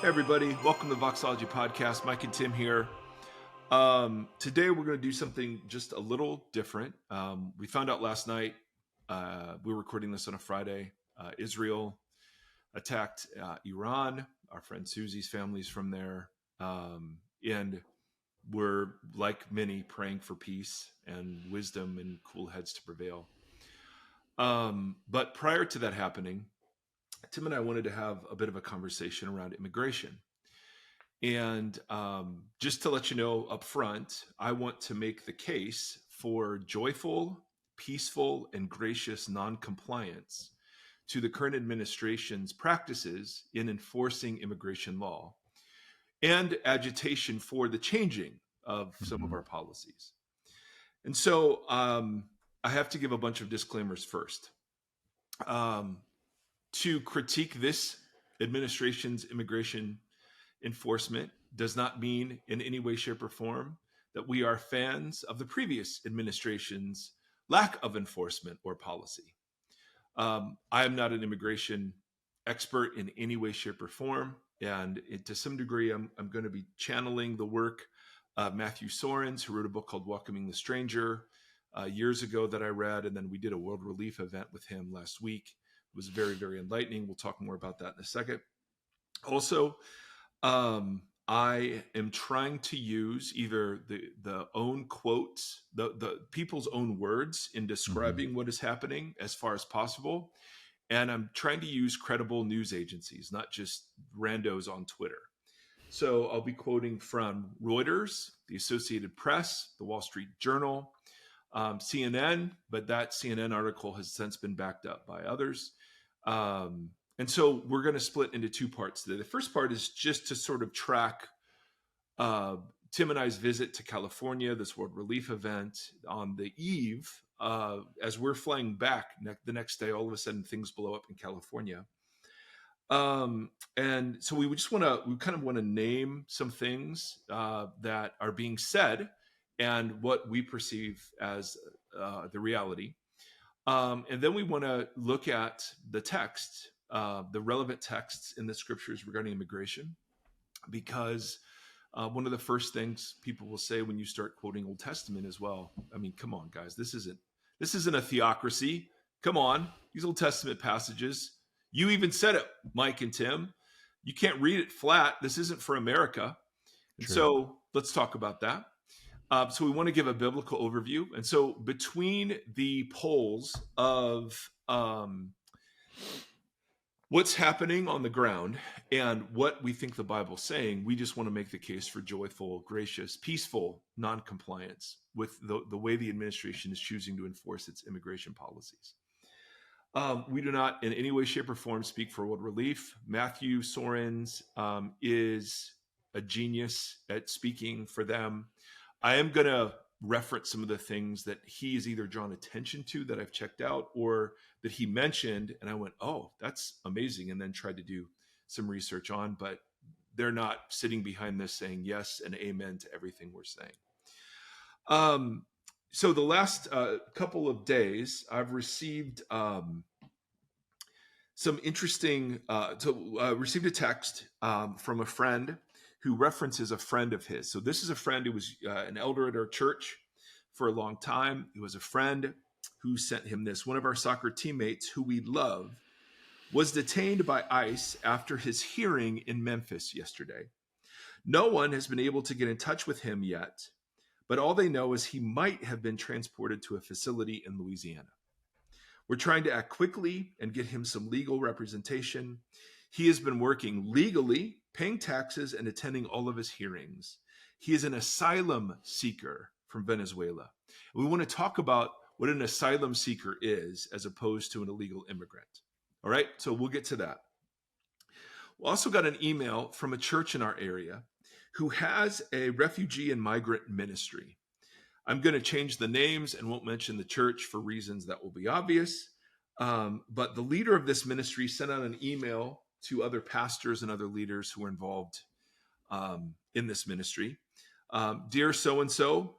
Hey everybody, welcome to the Voxology Podcast. Mike and Tim here. Today we're going to do something just a little different. We found out last night, we were recording this on a Friday, Israel attacked Iran. Our friend Susie's family's from there. And we're, like many, praying for peace and wisdom and cool heads to prevail. But prior to that happening, Tim and I wanted to have a bit of a conversation around immigration. And just to let you know up front, I want to make the case for joyful, peaceful, and gracious non-compliance to the current administration's practices in enforcing immigration law and agitation for the changing of some of our policies. And so I have to give a bunch of disclaimers first. To critique this administration's immigration enforcement does not mean in any way, shape, or form that we are fans of the previous administration's lack of enforcement or policy. I am not an immigration expert in any way, shape, or form. And to some degree, I'm going to be channeling the work of Matthew Soerens, who wrote a book called Welcoming the Stranger years ago that I read. And then we did a World Relief event with him last week. It was very, very enlightening. We'll talk more about that in a second. Also, I am trying to use either the own quotes, the people's own words in describing what is happening as far as possible. And I'm trying to use credible news agencies, not just randos on Twitter. So I'll be quoting from Reuters, the Associated Press, the Wall Street Journal, CNN, but that CNN article has since been backed up by others. And so we're going to split into two parts today. The first part is just to sort of track Tim and I's visit to California, this World Relief event on the eve. As we're flying back the next day, all of a sudden things blow up in California. And so we kind of want to name some things that are being said and what we perceive as the reality. And then we want to look at the text, the relevant texts in the scriptures regarding immigration, because one of the first things people will say when you start quoting Old Testament as well, I mean, come on, guys, this isn't a theocracy. Come on, these Old Testament passages. You even said it, Mike and Tim. You can't read it flat. This isn't for America. And so let's talk about that. So we want to give a biblical overview. And so between the poles of what's happening on the ground and what we think the Bible's saying, we just want to make the case for joyful, gracious, peaceful non-compliance with the way the administration is choosing to enforce its immigration policies. We do not in any way, shape, or form speak for World Relief. Matthew Soerens is a genius at speaking for them. I am going to reference some of the things that he has either drawn attention to that I've checked out or that he mentioned. And I went, oh, that's amazing. And then tried to do some research on, but they're not sitting behind this saying yes and amen to everything we're saying. So the last couple of days, I've received some interesting, received a text from a friend who references a friend of his. So this is a friend who was an elder at our church for a long time. He was a friend who sent him this. One of our soccer teammates who we love was detained by ICE after his hearing in Memphis yesterday. No one has been able to get in touch with him yet, but all they know is he might have been transported to a facility in Louisiana. We're trying to act quickly and get him some legal representation. He has been working legally, paying taxes, and attending all of his hearings. He is an asylum seeker from Venezuela. And we want to talk about what an asylum seeker is as opposed to an illegal immigrant. All right, so we'll get to that. We also got an email from a church in our area who has a refugee and migrant ministry. I'm going to change the names and won't mention the church for reasons that will be obvious. But the leader of this ministry sent out an email to other pastors and other leaders who are involved in this ministry. Dear so-and-so,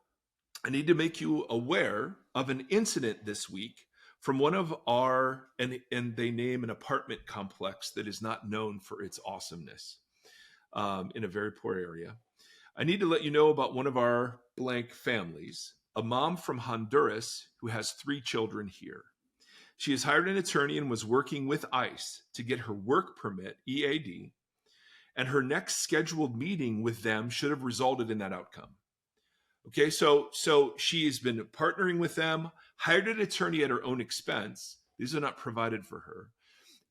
I need to make you aware of an incident this week from one of our, and they name an apartment complex that is not known for its awesomeness. in a very poor area. I need to let you know about one of our blank families, a mom from Honduras who has 3 children here. She has hired an attorney and was working with ICE to get her work permit, EAD, and her next scheduled meeting with them should have resulted in that outcome. Okay, so she has been partnering with them, hired an attorney at her own expense. These are not provided for her,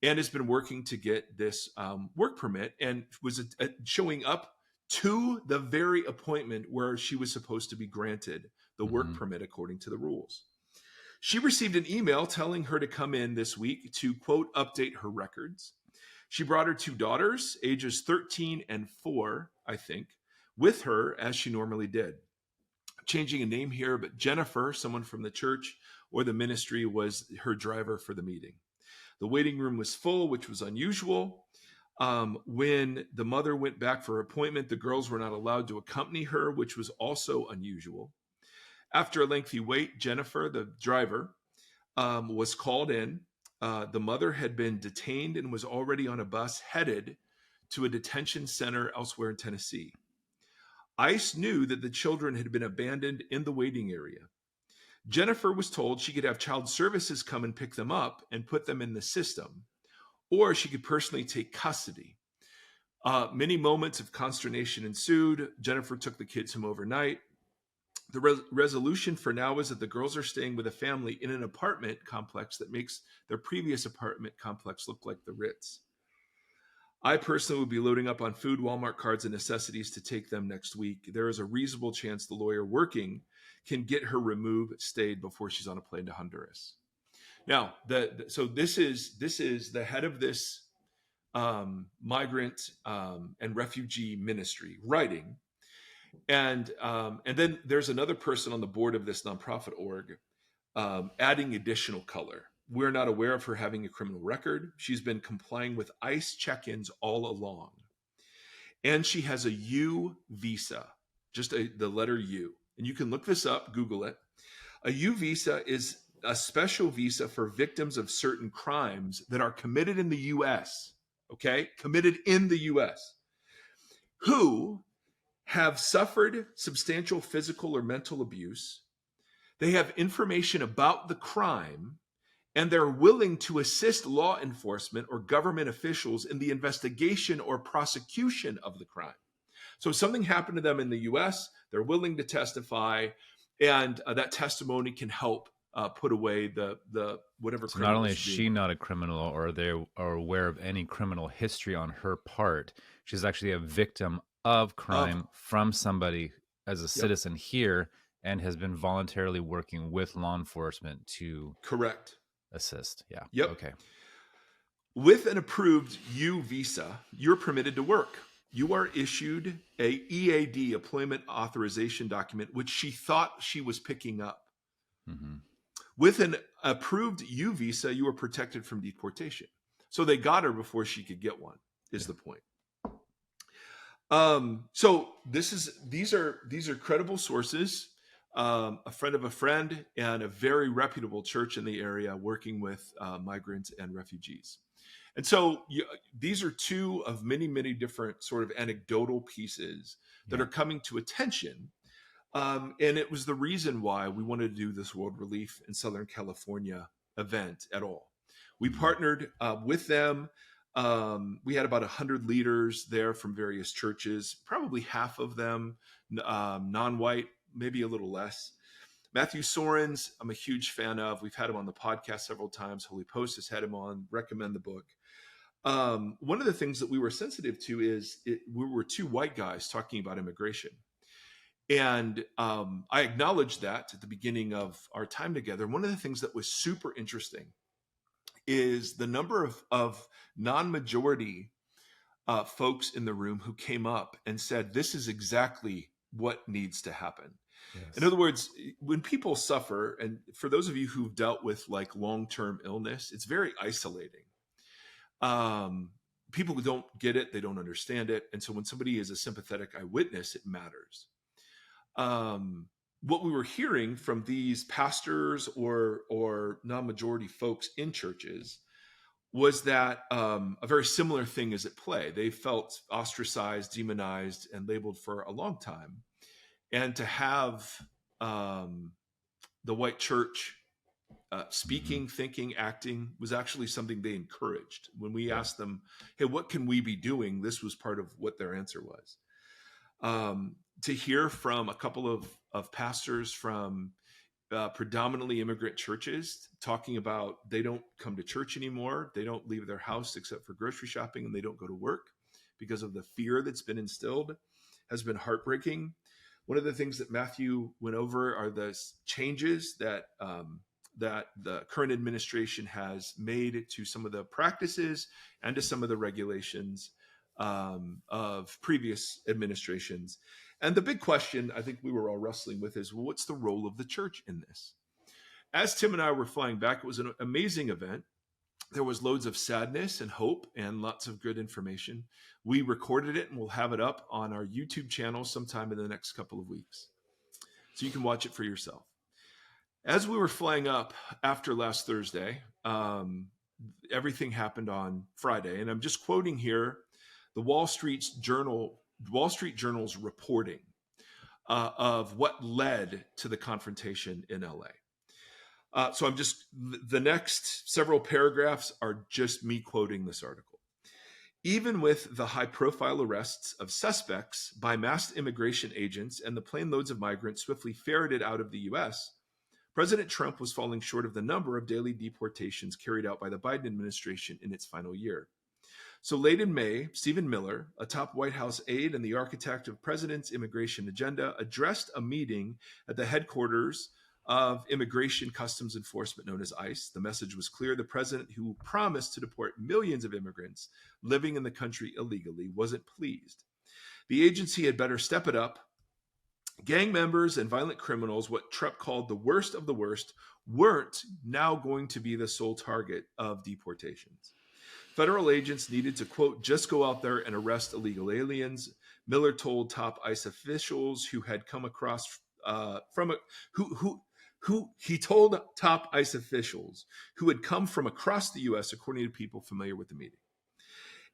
and has been working to get this work permit, and was showing up to the very appointment where she was supposed to be granted the work permit according to the rules. She received an email telling her to come in this week to, quote, update her records. She brought her 2 daughters, ages 13 and 4, I think, with her as she normally did. Changing a name here, but Jennifer, someone from the church or the ministry, was her driver for the meeting. The waiting room was full, which was unusual. When the mother went back for her appointment, the girls were not allowed to accompany her, which was also unusual. After a lengthy wait, Jennifer, the driver, was called in. The mother had been detained and was already on a bus headed to a detention center elsewhere in Tennessee. ICE knew that the children had been abandoned in the waiting area. Jennifer was told she could have child services come and pick them up and put them in the system, or she could personally take custody. Many moments of consternation ensued. Jennifer took the kids home overnight. The resolution for now is that the girls are staying with a family in an apartment complex that makes their previous apartment complex look like the Ritz. I personally will be loading up on food, Walmart cards, and necessities to take them next week. There is a reasonable chance the lawyer working can get her stayed before she's on a plane to Honduras. Now, so this is the head of this migrant and refugee ministry writing. And then there's another person on the board of this nonprofit org adding additional color. We're not aware of her having a criminal record. She's been complying with ICE check-ins all along. And she has a U visa, just the letter U. And you can look this up, Google it. A U visa is a special visa for victims of certain crimes that are committed in the U.S., okay? Committed in the U.S., who have suffered substantial physical or mental abuse. They have information about the crime, and they're willing to assist law enforcement or government officials in the investigation or prosecution of the crime. So if something happened to them in the U.S., they're willing to testify, and that testimony can help put away the whatever. So not only is she not a criminal, or they are aware of any criminal history on her part, she's actually a victim of crime from somebody as a citizen here, and has been voluntarily working with law enforcement to assist. Yeah. Yep. Okay. With an approved U visa, you're permitted to work. You are issued a EAD, employment authorization document, which she thought she was picking up. Mm-hmm. With an approved U visa, you are protected from deportation. So they got her before she could get one, is the point. So these are credible sources, a friend of a friend, and a very reputable church in the area working with migrants and refugees. And so these are 2 of many, many different sort of anecdotal pieces that are coming to attention. And it was the reason why we wanted to do this World Relief in Southern California event at all. We partnered with them. We had about 100 leaders there from various churches, probably half of them non-white, maybe a little less. Matthew Soerens, I'm a huge fan of. We've had him on the podcast several times. Holy Post has had him on. Recommend the book. One of the things that we were sensitive to is we were 2 white guys talking about immigration. And I acknowledged that at the beginning of our time together. One of the things that was super interesting is the number of non-majority folks in the room who came up and said, this is exactly what needs to happen. Yes. In other words, when people suffer, and for those of you who've dealt with like long-term illness, it's very isolating. People who don't get it, they don't understand it. And so when somebody is a sympathetic eyewitness, it matters. What we were hearing from these pastors or non-majority folks in churches was that a very similar thing is at play. They felt ostracized, demonized, and labeled for a long time. And to have the white church speaking, thinking, acting was actually something they encouraged. When we asked them, hey, what can we be doing? This was part of what their answer was. To hear from a couple of pastors from predominantly immigrant churches talking about they don't come to church anymore, they don't leave their house except for grocery shopping, and they don't go to work because of the fear that's been instilled, has been heartbreaking. One of the things that Matthew went over are the changes that the current administration has made to some of the practices and to some of the regulations of previous administrations. And the big question I think we were all wrestling with is, well, what's the role of the church in this? As Tim and I were flying back, it was an amazing event. There was loads of sadness and hope and lots of good information. We recorded it and we'll have it up on our YouTube channel sometime in the next couple of weeks, so you can watch it for yourself. As we were flying up after last Thursday, everything happened on Friday, and I'm just quoting here the Wall Street Journal's reporting of what led to the confrontation in LA. So the next several paragraphs are just me quoting this article. Even with the high-profile arrests of suspects by masked immigration agents and the plane loads of migrants swiftly ferreted out of the U.S., President Trump was falling short of the number of daily deportations carried out by the Biden administration in its final year. So late in May, Stephen Miller, a top White House aide and the architect of President's immigration agenda, addressed a meeting at the headquarters of Immigration Customs Enforcement, known as ICE. The message was clear. The president, who promised to deport millions of immigrants living in the country illegally, wasn't pleased. The agency had better step it up. Gang members and violent criminals, what Trump called the worst of the worst, weren't now going to be the sole target of deportations. Federal agents needed to, quote, just go out there and arrest illegal aliens. Miller told top ICE officials who had come across he told top ICE officials who had come from across the U.S., according to people familiar with the meeting.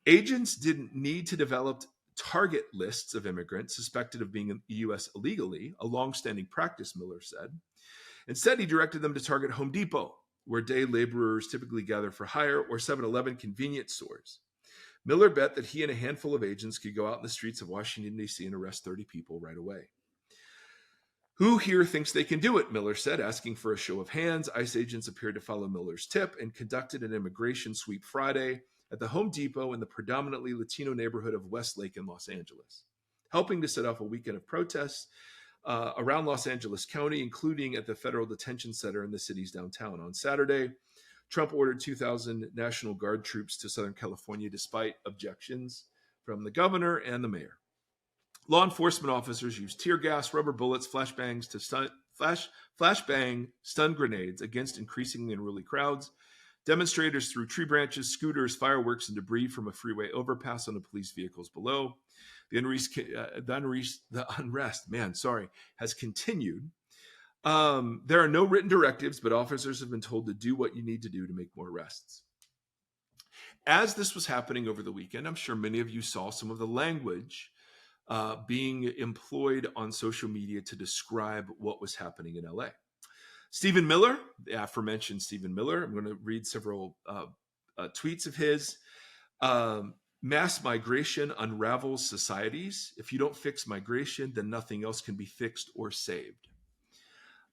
Agents didn't need to develop target lists of immigrants suspected of being in the U.S. illegally, a longstanding practice, Miller said. Instead, he directed them to target Home Depot, where day laborers typically gather for hire, or 7-Eleven convenience stores. Miller bet that he and a handful of agents could go out in the streets of Washington, D.C. and arrest 30 people right away. Who here thinks they can do it, Miller said, asking for a show of hands. ICE agents appeared to follow Miller's tip and conducted an immigration sweep Friday at the Home Depot in the predominantly Latino neighborhood of Westlake in Los Angeles, helping to set off a weekend of protests around Los Angeles County, including at the Federal Detention Center in the city's downtown. On Saturday, Trump ordered 2,000 National Guard troops to Southern California, despite objections from the governor and the mayor. Law enforcement officers used tear gas, rubber bullets, flashbang, stun grenades against increasingly unruly crowds. Demonstrators threw tree branches, scooters, fireworks, and debris from a freeway overpass on the police vehicles below. The unrest has continued. There are no written directives, but officers have been told to do what you need to do to make more arrests. As this was happening over the weekend, I'm sure many of you saw some of the language being employed on social media to describe what was happening in LA. Stephen Miller, the aforementioned Stephen Miller, I'm going to read several tweets of his. Mass migration unravels societies. If you don't fix migration, then nothing else can be fixed or saved.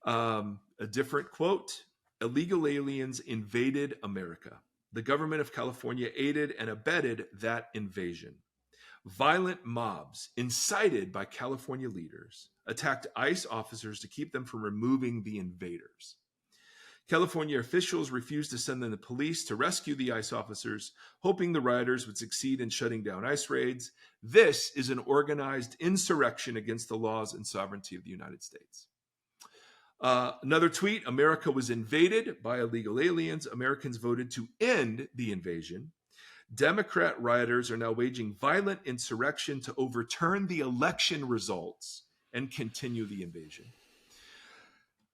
A different quote: illegal aliens invaded America. The government of California aided and abetted that invasion. Violent mobs, incited by California leaders, attacked ICE officers to keep them from removing the invaders. California officials refused to send in the police to rescue the ICE officers, hoping the rioters would succeed in shutting down ICE raids. This is an organized insurrection against the laws and sovereignty of the United States. Another tweet: America was invaded by illegal aliens. Americans voted to end the invasion. Democrat rioters are now waging violent insurrection to overturn the election results and continue the invasion.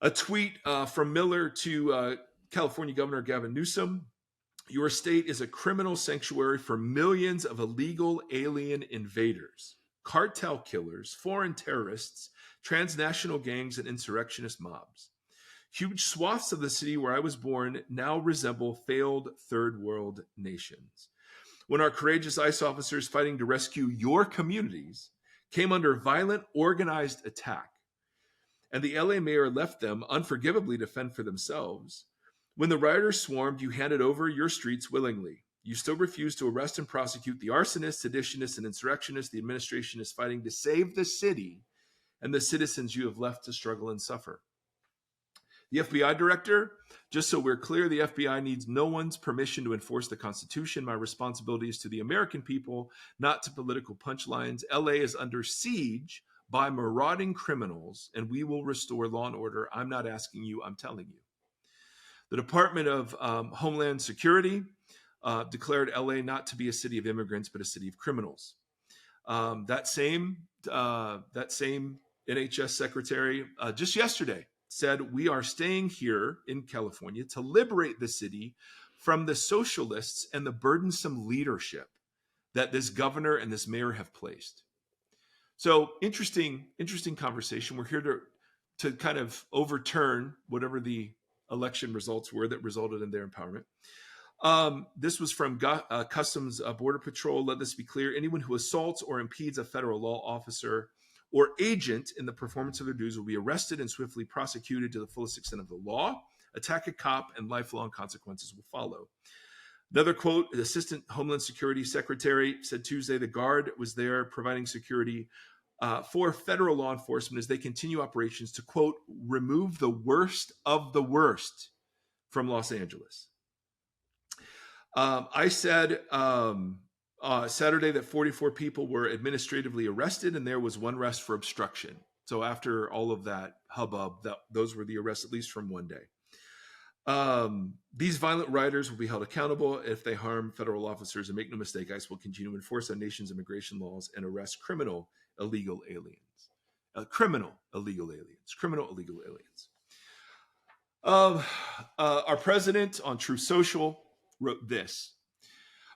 A tweet from Miller to California Governor Gavin Newsom: Your state is a criminal sanctuary for millions of illegal alien invaders, cartel killers, foreign terrorists, transnational gangs, and insurrectionist mobs. Huge swaths of the city where I was born now resemble failed third world nations. When our courageous ICE officers fighting to rescue your communities came under violent, organized attack, and the LA mayor left them unforgivably to fend for themselves, when the rioters swarmed, you handed over your streets willingly. You still refuse to arrest and prosecute the arsonists, seditionists, and insurrectionists the administration is fighting to save the city and the citizens you have left to struggle and suffer. The FBI director, just so we're clear, the FBI needs no one's permission to enforce the Constitution. My responsibility is to the American people, not to political punchlines. LA is under siege by marauding criminals, and we will restore law and order. I'm not asking you, I'm telling you. The Department of Homeland Security declared LA not to be a city of immigrants, but a city of criminals. That same NHS secretary just yesterday said, we are staying here in California to liberate the city from the socialists and the burdensome leadership that this governor and this mayor have placed. So interesting conversation. We're here to kind of overturn whatever the election results were that resulted in their empowerment. This was from Customs Border Patrol. Let this be clear. Anyone who assaults or impedes a federal law officer or agent in the performance of their duties will be arrested and swiftly prosecuted to the fullest extent of the law. Attack a cop and lifelong consequences will follow. Another quote, the Assistant Homeland Security Secretary said Tuesday the Guard was there providing security for federal law enforcement as they continue operations to, quote, remove the worst of the worst from Los Angeles. I said Saturday that 44 people were administratively arrested and there was one arrest for obstruction. So after all of that hubbub, those were the arrests, at least from one day. These violent rioters will be held accountable if they harm federal officers, and make no mistake, ICE will continue to enforce our nation's immigration laws and arrest criminal illegal aliens. Our president on Truth Social wrote this.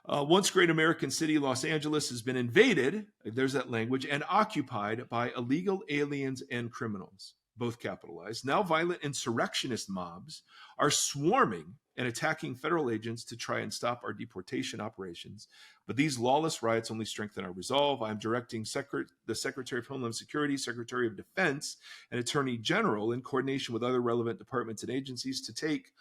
Once great American city, Los Angeles has been invaded, there's that language, and occupied by illegal aliens and criminals, both capitalized. Now violent insurrectionist mobs are swarming and attacking federal agents to try and stop our deportation operations. But these lawless riots only strengthen our resolve. I'm directing the Secretary of Homeland Security, Secretary of Defense, and Attorney General in coordination with other relevant departments and agencies to take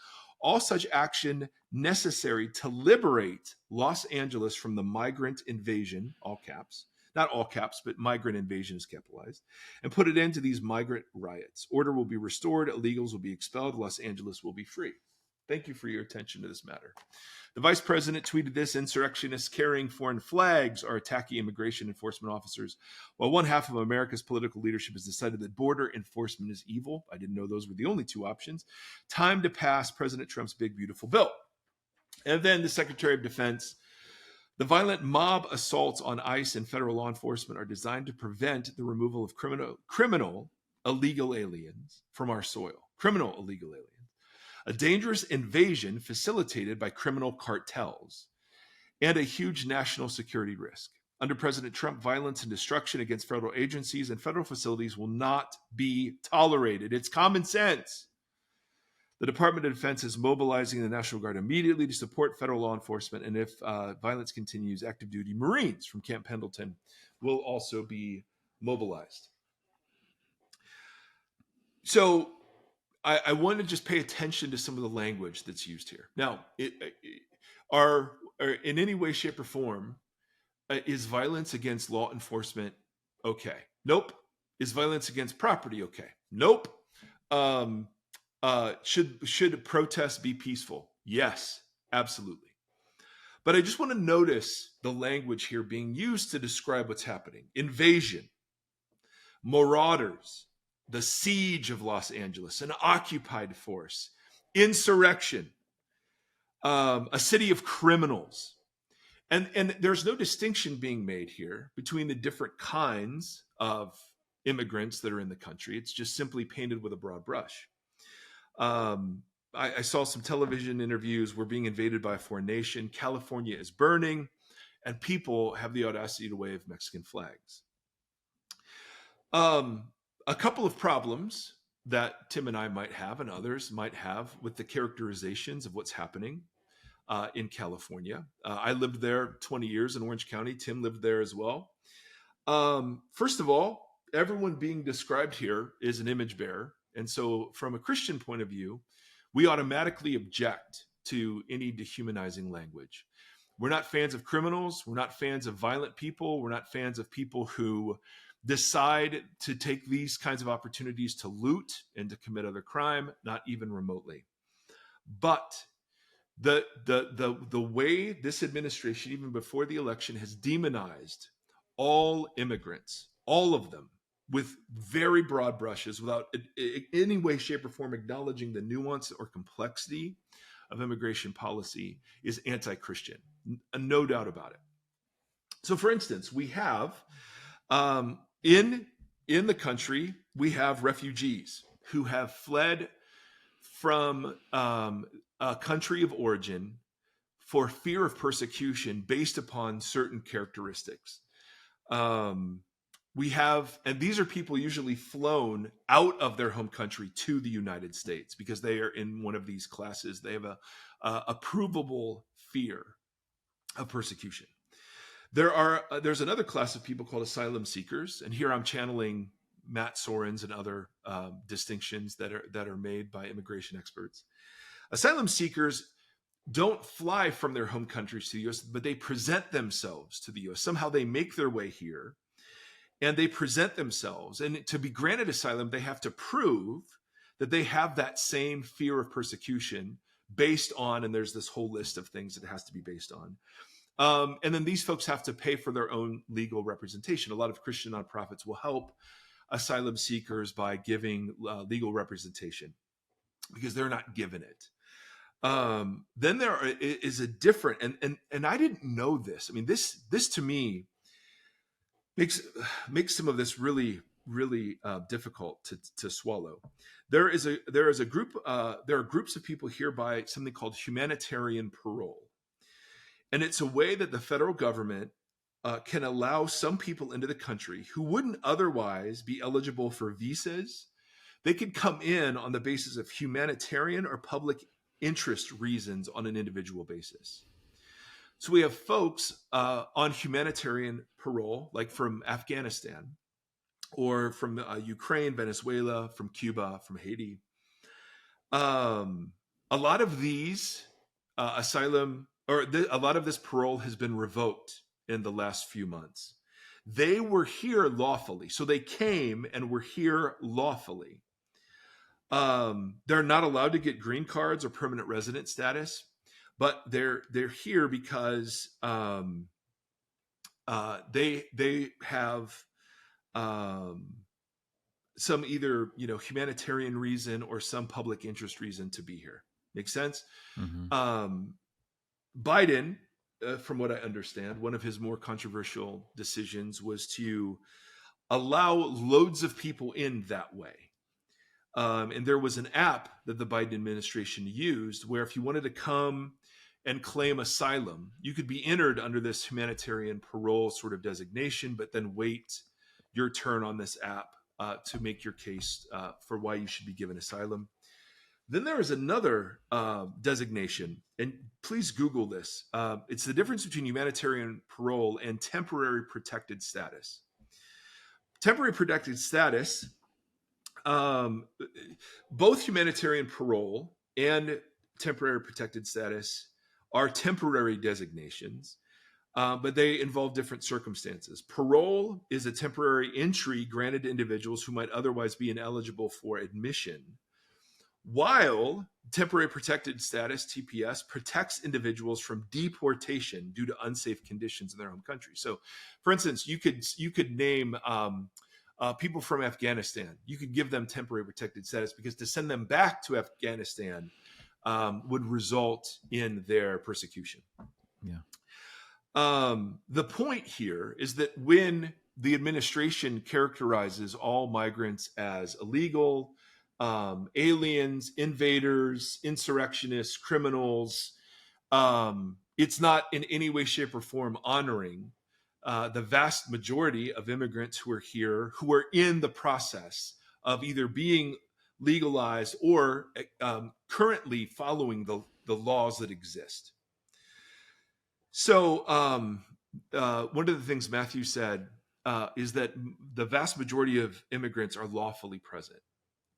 all such action necessary to liberate Los Angeles from the migrant invasion, all caps, not all caps, but migrant invasion is capitalized, and put an end to these migrant riots. Order will be restored, illegals will be expelled, Los Angeles will be free. Thank you for your attention to this matter. The vice president tweeted this: insurrectionists carrying foreign flags are attacking immigration enforcement officers, while one half of America's political leadership has decided that border enforcement is evil. I didn't know those were the only two options. Time to pass President Trump's big, beautiful bill. And then the Secretary of Defense: the violent mob assaults on ICE and federal law enforcement are designed to prevent the removal of criminal illegal aliens from our soil. Criminal illegal aliens. A dangerous invasion facilitated by criminal cartels, and a huge national security risk. Under President Trump, violence and destruction against federal agencies and federal facilities will not be tolerated. It's common sense. The Department of Defense is mobilizing the National Guard immediately to support federal law enforcement, and if violence continues, active duty Marines from Camp Pendleton will also be mobilized. So I want to just pay attention to some of the language that's used here. Now, are in any way, shape, or form, is violence against law enforcement okay? Nope. Is violence against property okay? Nope. Should protests be peaceful? Yes, absolutely. But I just want to notice the language here being used to describe what's happening. Invasion, marauders, the siege of Los Angeles, an occupied force, insurrection, a city of criminals. And there's no distinction being made here between the different kinds of immigrants that are in the country. It's just simply painted with a broad brush. I saw some television interviews. We're being invaded by a foreign nation. California is burning, and people have the audacity to wave Mexican flags. A couple of problems that Tim and I might have, and others might have, with the characterizations of what's happening in California. I lived there 20 years in Orange County. Tim lived there as well. First of all, everyone being described here is an image bearer. And so from a Christian point of view, we automatically object to any dehumanizing language. We're not fans of criminals. We're not fans of violent people. We're not fans of people who decide to take these kinds of opportunities to loot and to commit other crime, not even remotely. But the way this administration, even before the election, has demonized all immigrants, all of them, with very broad brushes, without in any way, shape, or form acknowledging the nuance or complexity of immigration policy, is anti-Christian. No doubt about it. So, for instance, we have in the country, we have refugees who have fled from a country of origin for fear of persecution based upon certain characteristics. We have, and these are people usually flown out of their home country to the United States because they are in one of these classes. They have a provable fear of persecution. There's another class of people called asylum seekers, and here I'm channeling Matt Soerens and other distinctions that are made by immigration experts. Asylum seekers don't fly from their home countries to the U.S., but they present themselves to the U.S. Somehow they make their way here, and they present themselves. And to be granted asylum, they have to prove that they have that same fear of persecution based on, and there's this whole list of things that it has to be based on. And then these folks have to pay for their own legal representation. A lot of Christian nonprofits will help asylum seekers by giving legal representation because they're not given it. Then there is a different, and I didn't know this. I mean, this to me makes some of this really difficult to swallow. There are groups of people here by something called humanitarian parole. And it's a way that the federal government can allow some people into the country who wouldn't otherwise be eligible for visas. They could come in on the basis of humanitarian or public interest reasons on an individual basis. So we have folks on humanitarian parole, like from Afghanistan or from Ukraine, Venezuela, from Cuba, from Haiti. A lot of these a lot of this parole has been revoked in the last few months. They were here lawfully. So they came and were here lawfully. They're not allowed to get green cards or permanent resident status, but they're here because they have some either humanitarian reason or some public interest reason to be here. Makes sense? Mm-hmm. Biden, from what I understand, one of his more controversial decisions was to allow loads of people in that way. And there was an app that the Biden administration used where if you wanted to come and claim asylum, you could be entered under this humanitarian parole sort of designation, but then wait your turn on this app to make your case for why you should be given asylum. Then there is another designation, and please Google this. It's the difference between humanitarian parole and temporary protected status. Temporary protected status, both humanitarian parole and temporary protected status are temporary designations, but they involve different circumstances. Parole is a temporary entry granted to individuals who might otherwise be ineligible for admission, while temporary protected status, TPS, protects individuals from deportation due to unsafe conditions in their home country. So, for instance, you could name people from Afghanistan. You could give them temporary protected status because to send them back to Afghanistan would result in their persecution. Yeah. The point here is that when the administration characterizes all migrants as illegal, aliens, invaders, insurrectionists, criminals. It's not in any way, shape, or form honoring the vast majority of immigrants who are here, who are in the process of either being legalized or currently following the laws that exist. So one of the things Matthew said is that the vast majority of immigrants are lawfully present.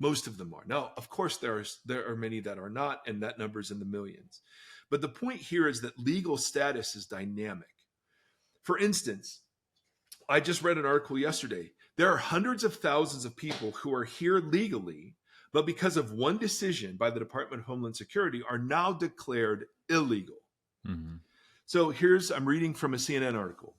Most of them are. Now, of course, there are many that are not, and that number's in the millions. But the point here is that legal status is dynamic. For instance, I just read an article yesterday. There are hundreds of thousands of people who are here legally, but because of one decision by the Department of Homeland Security are now declared illegal. Mm-hmm. So I'm reading from a CNN article.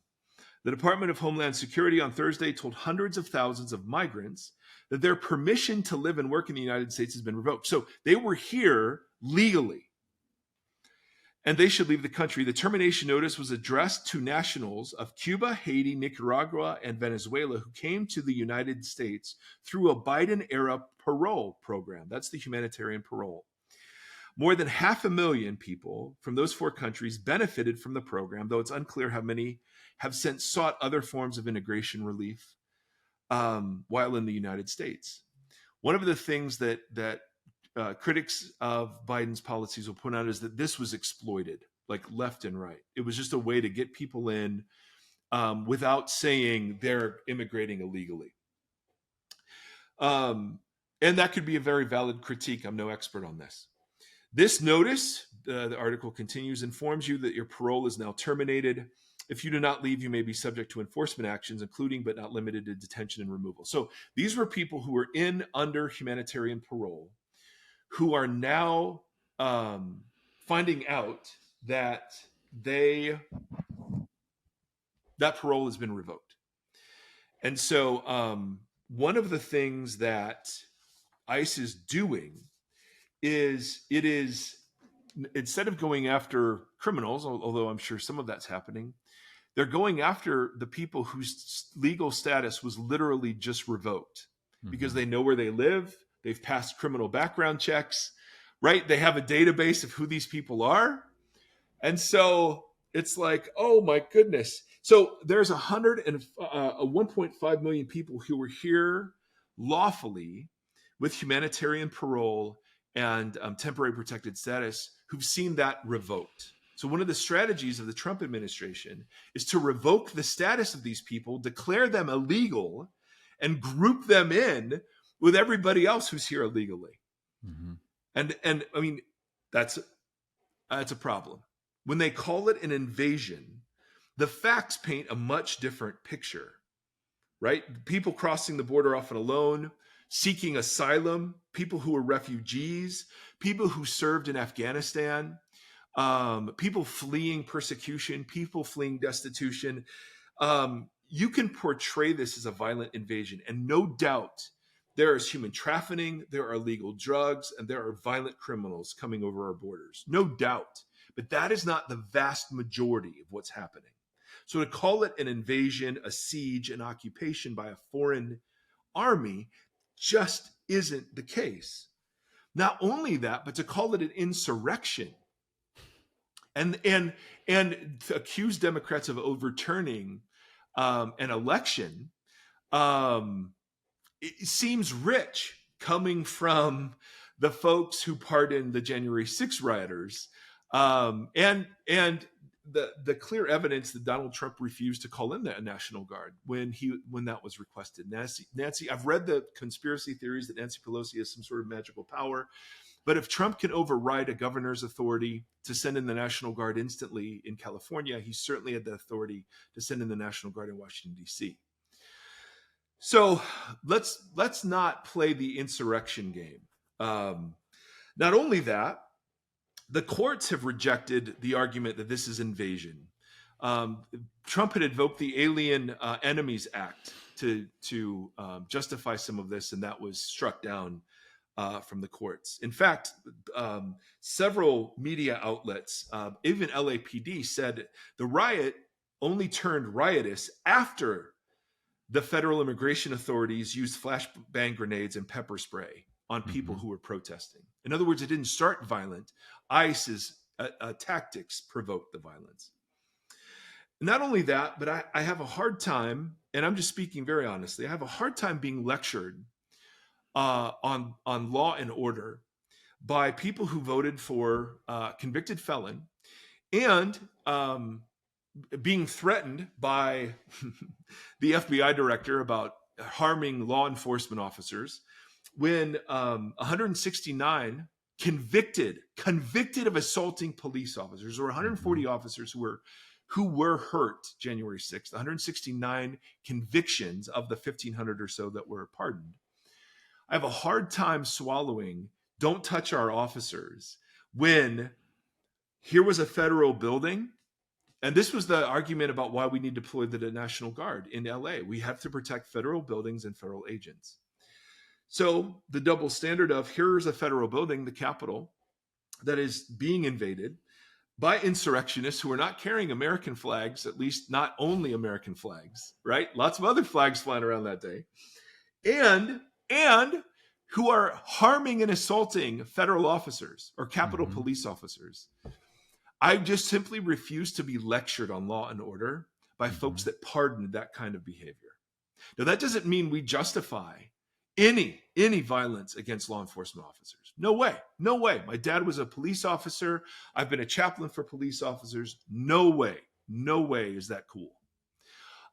The Department of Homeland Security on Thursday told hundreds of thousands of migrants that their permission to live and work in the United States has been revoked. So they were here legally, and they should leave the country. The termination notice was addressed to nationals of Cuba, Haiti, Nicaragua, and Venezuela who came to the United States through a Biden-era parole program. That's the humanitarian parole. More than 500,000 people from those 4 countries benefited from the program, though it's unclear how many have since sought other forms of integration relief while in the United States. One of the things that critics of Biden's policies will point out is that this was exploited, like left and right. It was just a way to get people in without saying they're immigrating illegally. And that could be a very valid critique. I'm no expert on this. This notice, the article continues, informs you that your parole is now terminated. If you do not leave, you may be subject to enforcement actions, including but not limited to detention and removal. So these were people who were under humanitarian parole who are now finding out that that parole has been revoked. And so one of the things that ICE is doing is instead of going after criminals, although I'm sure some of that's happening, they're going after the people whose legal status was literally just revoked because they know where they live. They've passed criminal background checks, right? They have a database of who these people are. And so it's like, oh my goodness. So there's 1.5 million people who were here lawfully with humanitarian parole and temporary protected status who've seen that revoked. So one of the strategies of the Trump administration is to revoke the status of these people, declare them illegal, and group them in with everybody else who's here illegally. Mm-hmm. And I mean, that's a problem. When they call it an invasion, the facts paint a much different picture, right? People crossing the border often alone, seeking asylum, people who are refugees, people who served in Afghanistan, people fleeing persecution, people fleeing destitution. You can portray this as a violent invasion, and no doubt there is human trafficking, there are illegal drugs, and there are violent criminals coming over our borders. No doubt. But that is not the vast majority of what's happening. So to call it an invasion, a siege, an occupation by a foreign army just isn't the case. Not only that, but to call it an insurrection and to accuse Democrats of overturning an election, it seems rich coming from the folks who pardoned the January 6 rioters, and the clear evidence that Donald Trump refused to call in the National Guard when that was requested. Nancy, I've read the conspiracy theories that Nancy Pelosi has some sort of magical power, but if Trump can override a governor's authority to send in the National Guard instantly in California, he certainly had the authority to send in the National Guard in Washington, D.C. So let's not play the insurrection game. Not only that, the courts have rejected the argument that this is invasion. Trump had invoked the Alien Enemies Act to justify some of this, and that was struck down from the courts. In fact, several media outlets, even LAPD, said the riot only turned riotous after the federal immigration authorities used flashbang grenades and pepper spray on people who were protesting. In other words, it didn't start violent. ICE's tactics provoked the violence. Not only that, but I have a hard time, and I'm just speaking very honestly, I have a hard time being lectured on law and order by people who voted for convicted felon and being threatened by the FBI director about harming law enforcement officers when 169 convicted of assaulting police officers, or 140 officers who were hurt January 6th, 169 convictions of the 1,500 or so that were pardoned. I have a hard time swallowing, don't touch our officers, when here was a federal building. And this was the argument about why we need to deploy the National Guard in LA. We have to protect federal buildings and federal agents. So the double standard of here's a federal building, the Capitol, that is being invaded by insurrectionists who are not carrying American flags, at least not only American flags, right? Lots of other flags flying around that day. And who are harming and assaulting federal officers or Capitol police officers. I just simply refuse to be lectured on law and order by folks that pardoned that kind of behavior. Now, that doesn't mean we justify any violence against law enforcement officers. No way. No way. My dad was a police officer. I've been a chaplain for police officers. No way. No way is that cool.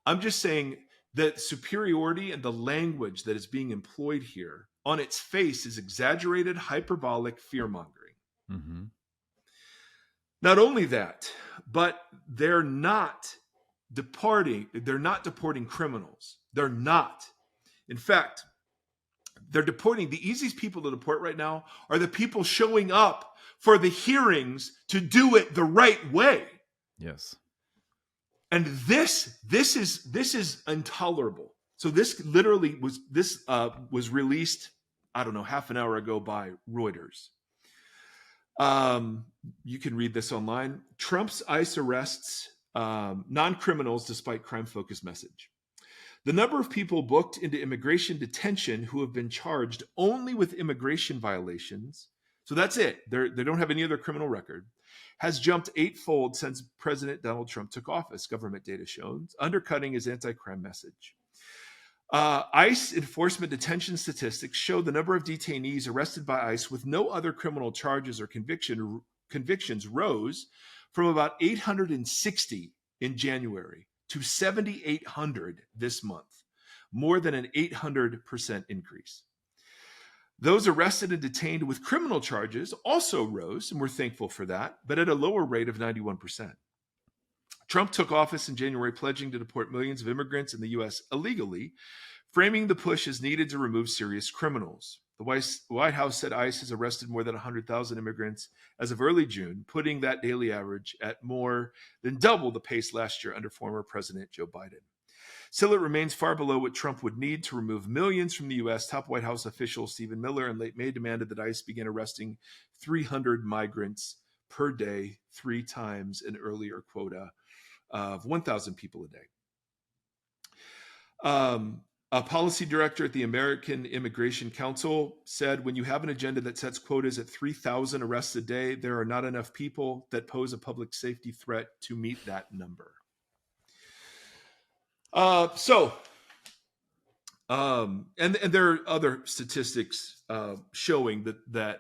I'm just saying that superiority and the language that is being employed here on its face is exaggerated, hyperbolic fear-mongering. Not only that, but they're not deporting criminals. They're not. In fact, they're deporting, the easiest people to deport right now are the people showing up for the hearings to do it the right way. Yes. And this is intolerable. So this literally was released, I don't know, half an hour ago by Reuters. You can read this online. Trump's ICE arrests non-criminals despite crime-focused message. The number of people booked into immigration detention who have been charged only with immigration violations, so that's it, they don't have any other criminal record, has jumped 8-fold since President Donald Trump took office, government data shows, undercutting his anti-crime message. ICE enforcement detention statistics show the number of detainees arrested by ICE with no other criminal charges or convictions rose from about 860 in January to 7,800 this month, more than an 800% increase. Those arrested and detained with criminal charges also rose, and we're thankful for that, but at a lower rate of 91%. Trump took office in January, pledging to deport millions of immigrants in the U.S. illegally, framing the push as needed to remove serious criminals. The White House said ICE has arrested more than 100,000 immigrants as of early June, putting that daily average at more than double the pace last year under former President Joe Biden. Still, it remains far below what Trump would need to remove millions from the U.S. Top White House official Stephen Miller in late May demanded that ICE begin arresting 300 migrants per day, 3 times an earlier quota of 1,000 people a day. A policy director at the American Immigration Council said, when you have an agenda that sets quotas at 3,000 arrests a day, there are not enough people that pose a public safety threat to meet that number. And there are other statistics showing that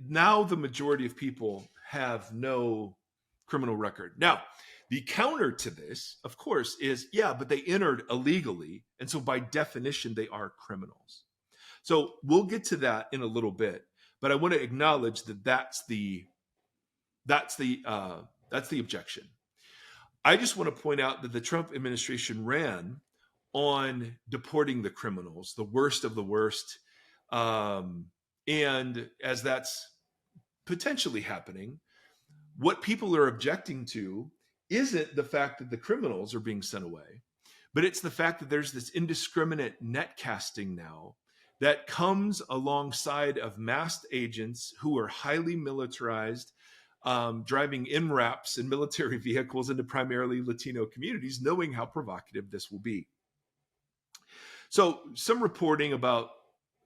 now the majority of people have no criminal record. Now, the counter to this, of course, is, but they entered illegally, and so by definition, they are criminals. So we'll get to that in a little bit, but I want to acknowledge that that's the objection. I just want to point out that the Trump administration ran on deporting the criminals, the worst of the worst, and as that's potentially happening, what people are objecting to isn't the fact that the criminals are being sent away, but it's the fact that there's this indiscriminate net casting now that comes alongside of masked agents who are highly militarized, driving MRAPs and military vehicles into primarily Latino communities, knowing how provocative this will be. So some reporting about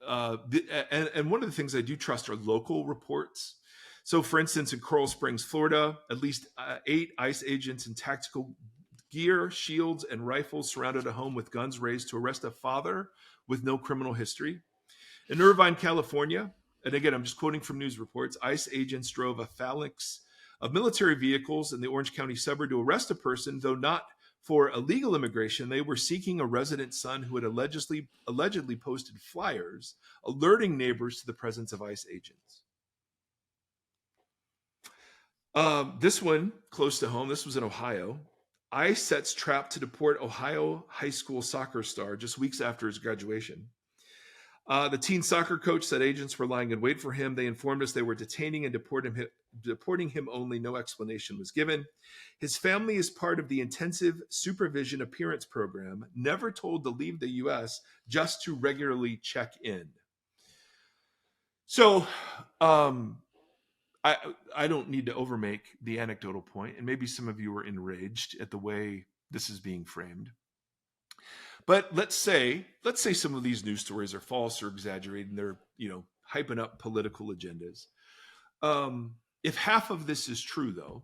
and one of the things I do trust are local reports. So, for instance, in Coral Springs, Florida, at least 8 ICE agents in tactical gear, shields, and rifles surrounded a home with guns raised to arrest a father with no criminal history. In Irvine, California, and again, I'm just quoting from news reports, ICE agents drove a phalanx of military vehicles in the Orange County suburb to arrest a person, though not for illegal immigration. They were seeking a resident son who had allegedly posted flyers alerting neighbors to the presence of ICE agents. This one, close to home, this was in Ohio. ICE sets trap to deport Ohio high school soccer star just weeks after his graduation. The teen soccer coach said agents were lying in wait for him. They informed us they were detaining and deporting him only. No explanation was given. His family is part of the intensive supervision appearance program, never told to leave the U.S., just to regularly check in. So I don't need to overmake the anecdotal point, and maybe some of you are enraged at the way this is being framed. But let's say some of these news stories are false or exaggerated, and they're hyping up political agendas. If half of this is true, though,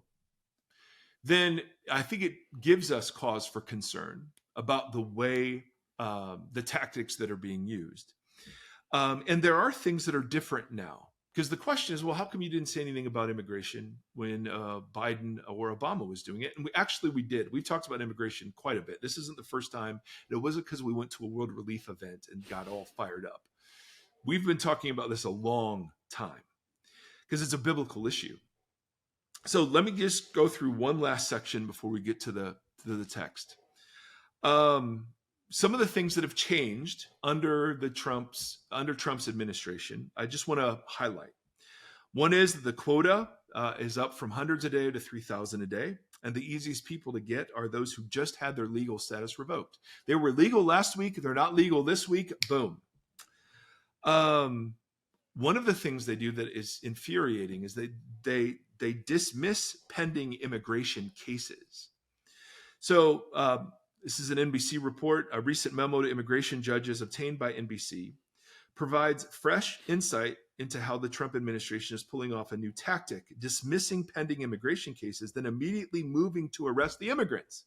then I think it gives us cause for concern about the way the tactics that are being used. And there are things that are different now. Because the question is, well, how come you didn't say anything about immigration when Biden or Obama was doing it? And we did. We talked about immigration quite a bit. This isn't the first time. It wasn't because we went to a World Relief event and got all fired up. We've been talking about this a long time because it's a biblical issue. So let me just go through one last section before we get to the text. Some of the things that have changed under Trump's administration, I just want to highlight. One is that the quota is up from hundreds a day to 3,000 a day. And the easiest people to get are those who just had their legal status revoked. They were legal last week. They're not legal this week. Boom. One of the things they do that is infuriating is they dismiss pending immigration cases. So, this is an NBC report. A recent memo to immigration judges obtained by NBC provides fresh insight into how the Trump administration is pulling off a new tactic, dismissing pending immigration cases, then immediately moving to arrest the immigrants.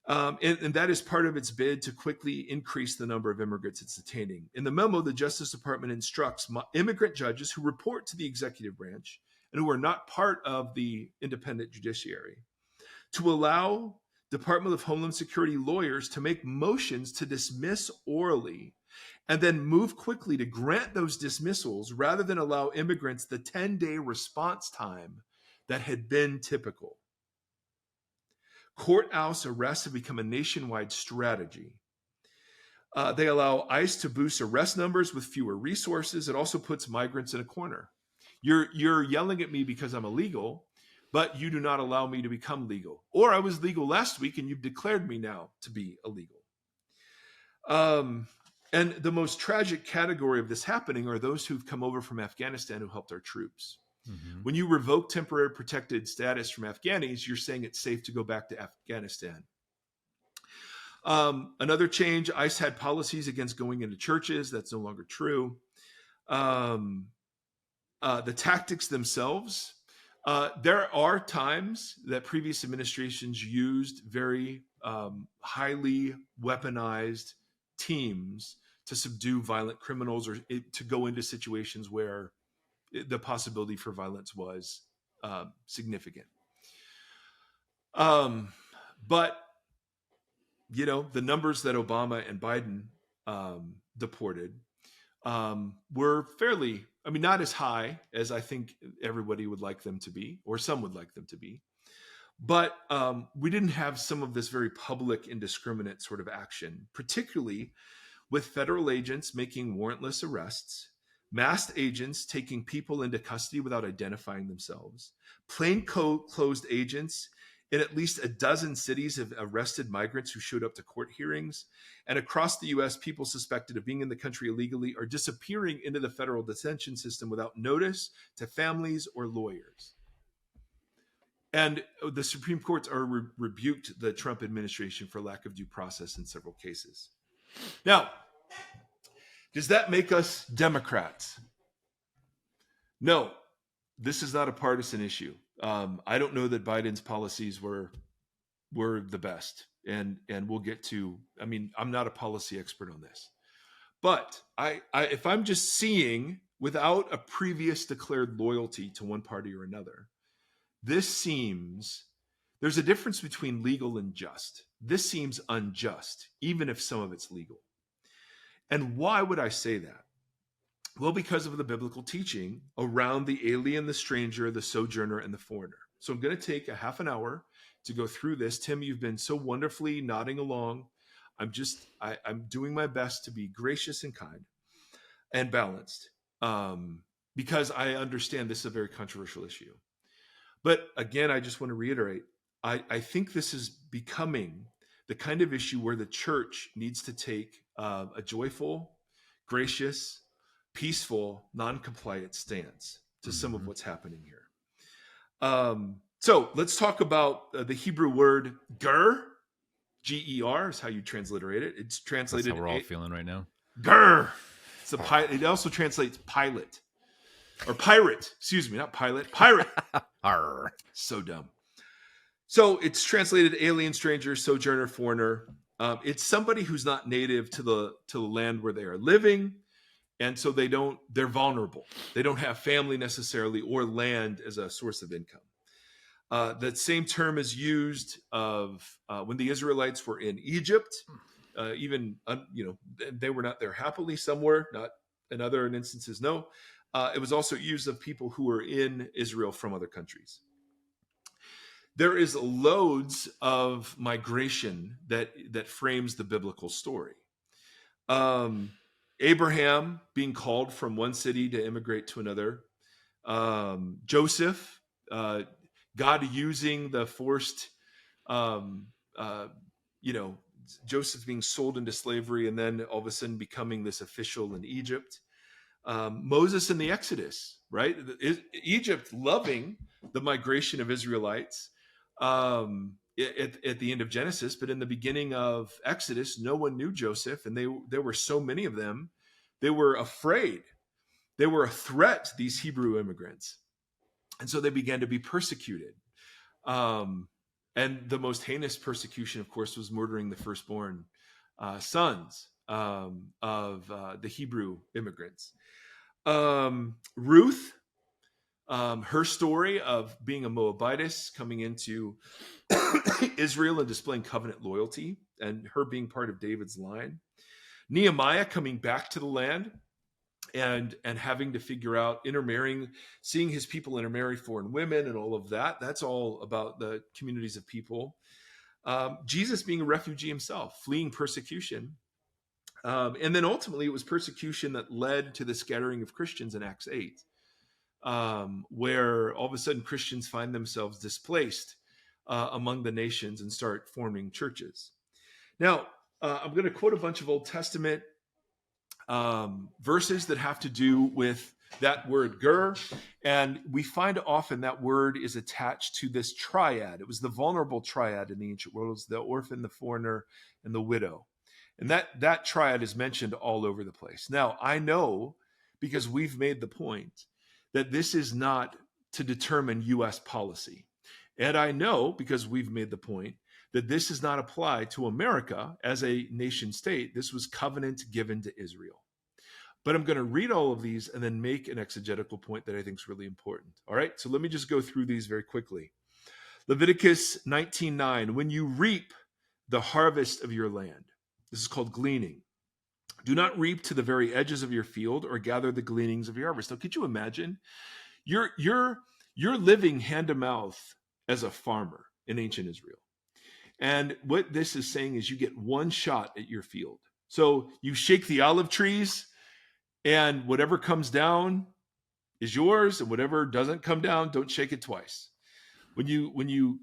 And that is part of its bid to quickly increase the number of immigrants it's detaining. In the memo, the Justice Department instructs immigrant judges who report to the executive branch and who are not part of the independent judiciary to allow Department of Homeland Security lawyers to make motions to dismiss orally and then move quickly to grant those dismissals rather than allow immigrants the 10-day response time that had been typical. Courthouse arrests have become a nationwide strategy. They allow ICE to boost arrest numbers with fewer resources. It also puts migrants in a corner. You're yelling at me because I'm illegal, but you do not allow me to become legal. Or I was legal last week and you've declared me now to be illegal. And the most tragic category of this happening are those who've come over from Afghanistan who helped our troops. Mm-hmm. When you revoke temporary protected status from Afghanis, you're saying it's safe to go back to Afghanistan. Another change, ICE had policies against going into churches. That's no longer true. The tactics themselves, there are times that previous administrations used very highly weaponized teams to subdue violent criminals or to go into situations where the possibility for violence was significant. But, the numbers that Obama and Biden deported were fairly, not as high as I think everybody would like them to be, or some would like them to be. But we didn't have some of this very public indiscriminate sort of action, particularly with federal agents making warrantless arrests, masked agents taking people into custody without identifying themselves, plainclothes agents in at least a dozen cities have arrested migrants who showed up to court hearings. And across the U.S., people suspected of being in the country illegally are disappearing into the federal detention system without notice to families or lawyers. And the Supreme Court's rebuked the Trump administration for lack of due process in several cases. Now, Does that make us Democrats? No, this is not a partisan issue. I don't know that Biden's policies were the best, and we'll get to. I mean, I'm not a policy expert on this, but I if I'm just seeing without a previous declared loyalty to one party or another, this seems there's a difference between legal and just. This seems unjust, even if some of it's legal. And why would I say that? Well, because of the biblical teaching around the alien, the stranger, the sojourner, and the foreigner. So I'm going to take a half an hour to go through this. Tim, you've been so wonderfully nodding along. I'm doing my best to be gracious and kind and balanced, because I understand this is a very controversial issue. But again, I just want to reiterate, I think this is becoming the kind of issue where the church needs to take a joyful, gracious, peaceful, non-compliant stance to some of what's happening here. So let's talk about the Hebrew word ger. G-E-R is how you transliterate it. It's translated. That's how we're all feeling right now. Ger. It's it also translates pilot or pirate. Excuse me, not pilot. Pirate. So dumb. So it's translated alien, stranger, sojourner, foreigner. It's somebody who's not native to the land where they are living. And so they're vulnerable. They don't have family necessarily or land as a source of income. That same term is used of when the Israelites were in Egypt, they were not there happily somewhere, not in other instances, no. It was also used of people who were in Israel from other countries. There is loads of migration that frames the biblical story. Abraham being called from one city to immigrate to another. Joseph, God using the forced, Joseph being sold into slavery and then all of a sudden becoming this official in Egypt. Moses in the Exodus, right? Egypt loving the migration of Israelites at the end of Genesis, but in the beginning of Exodus, no one knew Joseph, and there were so many of them. They were afraid. They were a threat, these Hebrew immigrants. And so they began to be persecuted. And the most heinous persecution, of course, was murdering the firstborn sons of the Hebrew immigrants. Ruth, her story of being a Moabitess, coming into Israel and displaying covenant loyalty, and her being part of David's line. Nehemiah coming back to the land and having to figure out intermarrying, seeing his people intermarry foreign women and all of that. That's all about the communities of people. Jesus being a refugee himself, fleeing persecution. And then ultimately it was persecution that led to the scattering of Christians in Acts 8, where all of a sudden Christians find themselves displaced among the nations and start forming churches. Now, I'm going to quote a bunch of Old Testament verses that have to do with that word ger, and we find often that word is attached to this triad. It was the vulnerable triad in the ancient world. It was the orphan, the foreigner, and the widow. And that triad is mentioned all over the place. Now, I know, because we've made the point, that this is not to determine U.S. policy. And I know, because we've made the point, that this does not apply to America as a nation state. This was covenant given to Israel. But I'm going to read all of these and then make an exegetical point that I think is really important. All right, so let me just go through these very quickly. Leviticus 19:9, when you reap the harvest of your land. This is called gleaning. Do not reap to the very edges of your field or gather the gleanings of your harvest. Now, could you imagine? You're living hand to mouth as a farmer in ancient Israel. And what this is saying is you get one shot at your field. So you shake the olive trees, and whatever comes down is yours, and whatever doesn't come down, don't shake it twice. When you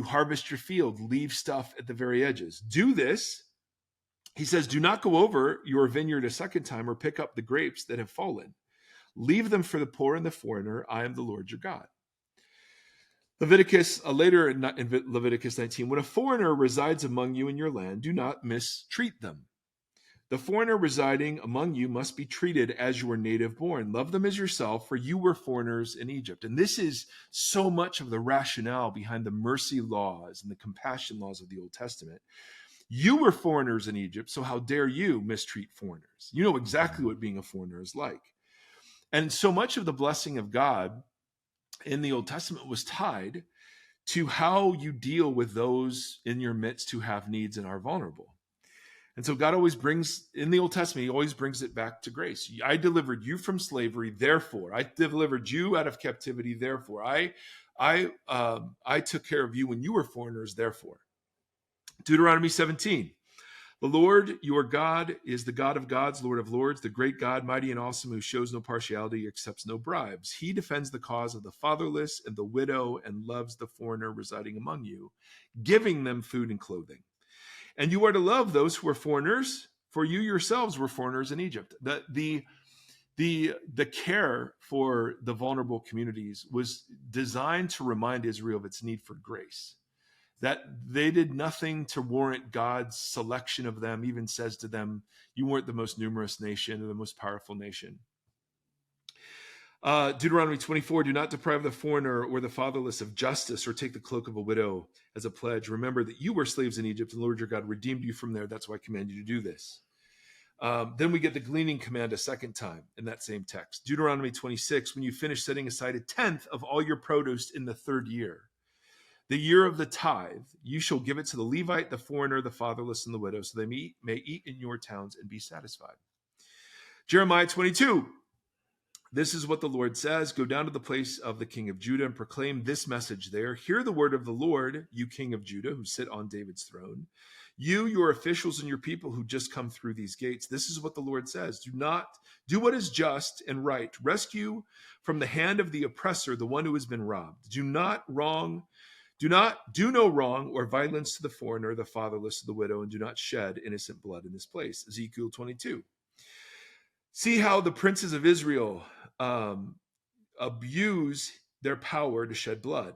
harvest your field, leave stuff at the very edges. Do this. He says, do not go over your vineyard a second time or pick up the grapes that have fallen. Leave them for the poor and the foreigner. I am the Lord your God. Later in Leviticus 19, when a foreigner resides among you in your land, do not mistreat them. The foreigner residing among you must be treated as your native born. Love them as yourself, for you were foreigners in Egypt. And this is so much of the rationale behind the mercy laws and the compassion laws of the Old Testament. You were foreigners in Egypt, so how dare you mistreat foreigners? You know exactly what being a foreigner is like. And so much of the blessing of God in the Old Testament was tied to how you deal with those in your midst who have needs and are vulnerable. And so God always brings, in the Old Testament, he always brings it back to grace. I delivered you from slavery, therefore. I delivered you out of captivity, therefore. I took care of you when you were foreigners, therefore. Deuteronomy 17. The Lord, your God, is the God of gods, Lord of lords, the great God, mighty and awesome, who shows no partiality, accepts no bribes. He defends the cause of the fatherless and the widow and loves the foreigner residing among you, giving them food and clothing. And you are to love those who are foreigners, for you yourselves were foreigners in Egypt. The care for the vulnerable communities was designed to remind Israel of its need for grace, that they did nothing to warrant God's selection of them, even says to them, you weren't the most numerous nation or the most powerful nation. Deuteronomy 24, do not deprive the foreigner or the fatherless of justice or take the cloak of a widow as a pledge. Remember that you were slaves in Egypt and the Lord your God redeemed you from there. That's why I command you to do this. Then we get the gleaning command a second time in that same text. Deuteronomy 26, when you finish setting aside a tenth of all your produce in the third year, the year of the tithe, you shall give it to the Levite, the foreigner, the fatherless, and the widow, so they may eat in your towns and be satisfied. Jeremiah 22, this is what the Lord says. Go down to the place of the king of Judah and proclaim this message there. Hear the word of the Lord, you king of Judah, who sit on David's throne. You, your officials, and your people who just come through these gates. This is what the Lord says. Do what is just and right. Rescue from the hand of the oppressor the one who has been robbed. Do no wrong or violence to the foreigner, the fatherless, the widow, and do not shed innocent blood in this place. Ezekiel 22. See how the princes of Israel abuse their power to shed blood.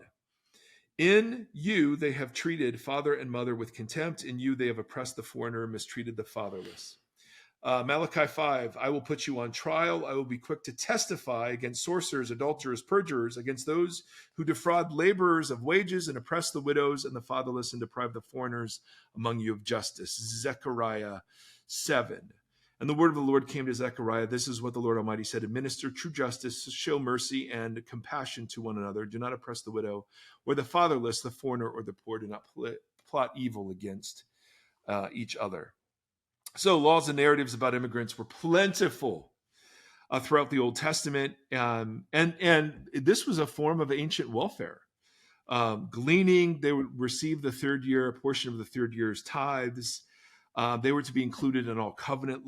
In you, they have treated father and mother with contempt. In you, they have oppressed the foreigner and mistreated the fatherless. Malachi 5, I will put you on trial. I will be quick to testify against sorcerers, adulterers, perjurers, against those who defraud laborers of wages and oppress the widows and the fatherless and deprive the foreigners among you of justice. Zechariah 7. And the word of the Lord came to Zechariah. This is what the Lord Almighty said. Administer true justice, show mercy and compassion to one another. Do not oppress the widow or the fatherless, the foreigner or the poor. Do not plot evil against each other. So laws and narratives about immigrants were plentiful throughout the Old Testament. And this was a form of ancient welfare. Gleaning, they would receive the third year, a portion of the third year's tithes. They were to be included in all covenant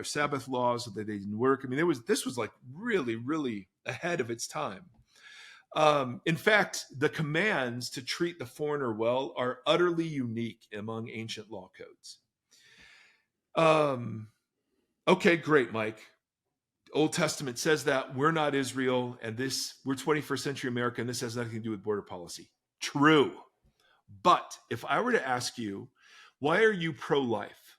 Sabbath laws so that they didn't work. I mean, this was like really, really ahead of its time. In fact, the commands to treat the foreigner well are utterly unique among ancient law codes. Okay, great, Mike. Old Testament says that we're not Israel and we're 21st century America and this has nothing to do with border policy. True. But if I were to ask you, why are you pro-life?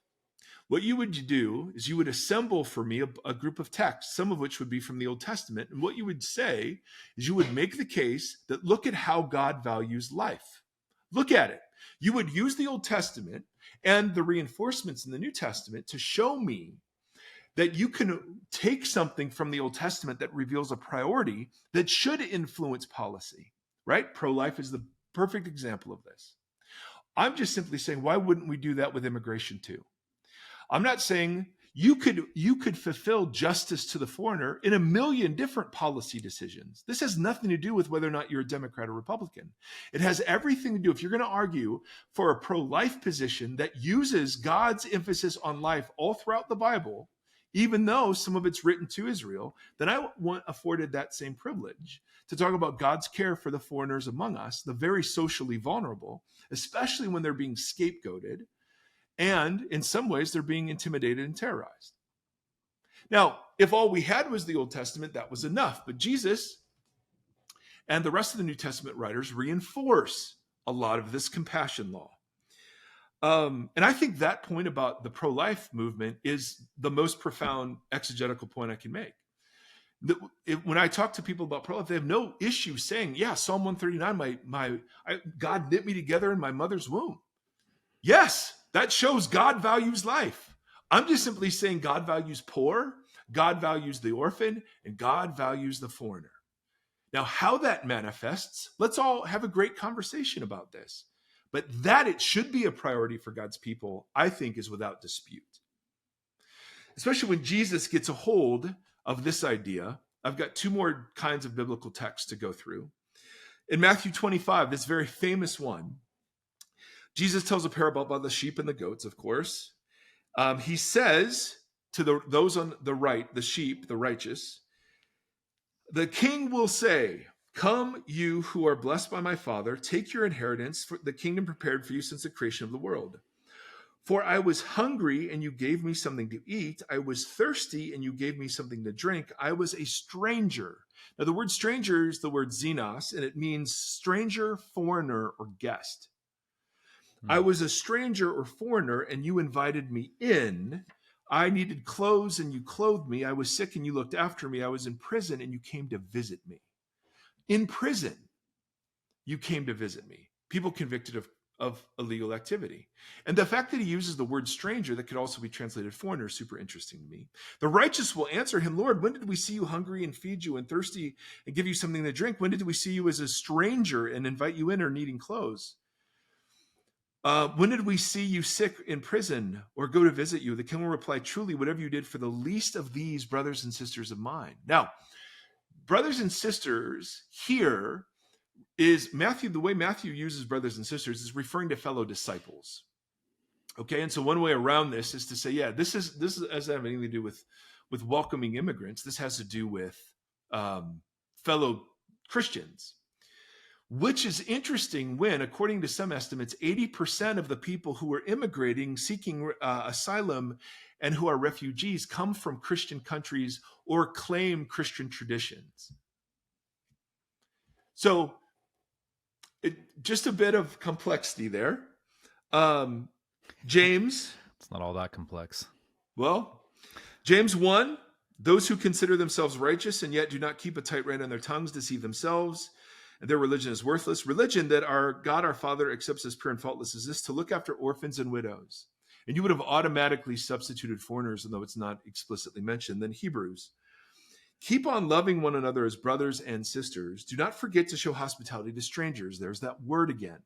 What you would do is you would assemble for me a group of texts, some of which would be from the Old Testament. And what you would say is you would make the case that look at how God values life. Look at it. You would use the Old Testament and the reinforcements in the New Testament to show me that you can take something from the Old Testament that reveals a priority that should influence policy, right? Pro-life is the perfect example of this. I'm just simply saying, why wouldn't we do that with immigration too? I'm not saying you could fulfill justice to the foreigner in a million different policy decisions. This has nothing to do with whether or not you're a Democrat or Republican. It has everything to do, if you're going to argue for a pro-life position that uses God's emphasis on life all throughout the Bible, even though some of it's written to Israel, then I want afforded that same privilege to talk about God's care for the foreigners among us, the very socially vulnerable, especially when they're being scapegoated, and in some ways they're being intimidated and terrorized. Now, if all we had was the Old Testament, that was enough. But Jesus and the rest of the New Testament writers reinforce a lot of this compassion law. And I think that point about the pro-life movement is the most profound exegetical point I can make. When I talk to people about pro-life, they have no issue saying, yeah, Psalm 139, God knit me together in my mother's womb. Yes, that shows God values life. I'm just simply saying God values poor, God values the orphan, and God values the foreigner. Now, how that manifests, let's all have a great conversation about this. But that it should be a priority for God's people, I think, is without dispute. Especially when Jesus gets a hold of this idea. I've got two more kinds of biblical texts to go through. In Matthew 25, this very famous one, Jesus tells a parable about the sheep and the goats, of course. He says to those on the right, the sheep, the righteous, the king will say, come, you who are blessed by my Father, take your inheritance, for the kingdom prepared for you since the creation of the world. For I was hungry, and you gave me something to eat. I was thirsty, and you gave me something to drink. I was a stranger. Now, the word stranger is the word xenos, and it means stranger, foreigner, or guest. I was a stranger or foreigner, and you invited me in. I needed clothes, and you clothed me. I was sick, and you looked after me. I was in prison, and you came to visit me. In prison, you came to visit me. People convicted of illegal activity. And the fact that he uses the word stranger, that could also be translated foreigner, is super interesting to me. The righteous will answer him, Lord, when did we see you hungry and feed you, and thirsty and give you something to drink? When did we see you as a stranger and invite you in, or needing clothes? When did we see you sick in prison or go to visit you? The king will reply, truly, whatever you did for the least of these brothers and sisters of mine. Now, brothers and sisters here is Matthew, the way Matthew uses brothers and sisters is referring to fellow disciples. Okay, and so one way around this is to say, yeah, this doesn't have anything to do with welcoming immigrants. This has to do with fellow Christians, which is interesting when, according to some estimates, 80% of the people who are immigrating, seeking asylum, and who are refugees come from Christian countries or claim Christian traditions. So, just a bit of complexity there. James. It's not all that complex. Well, James 1, those who consider themselves righteous and yet do not keep a tight rein on their tongues deceive themselves, and their religion is worthless. Religion that our God, our Father, accepts as pure and faultless is this, to look after orphans and widows. And you would have automatically substituted foreigners, although it's not explicitly mentioned, then Hebrews. Keep on loving one another as brothers and sisters. Do not forget to show hospitality to strangers. There's that word again.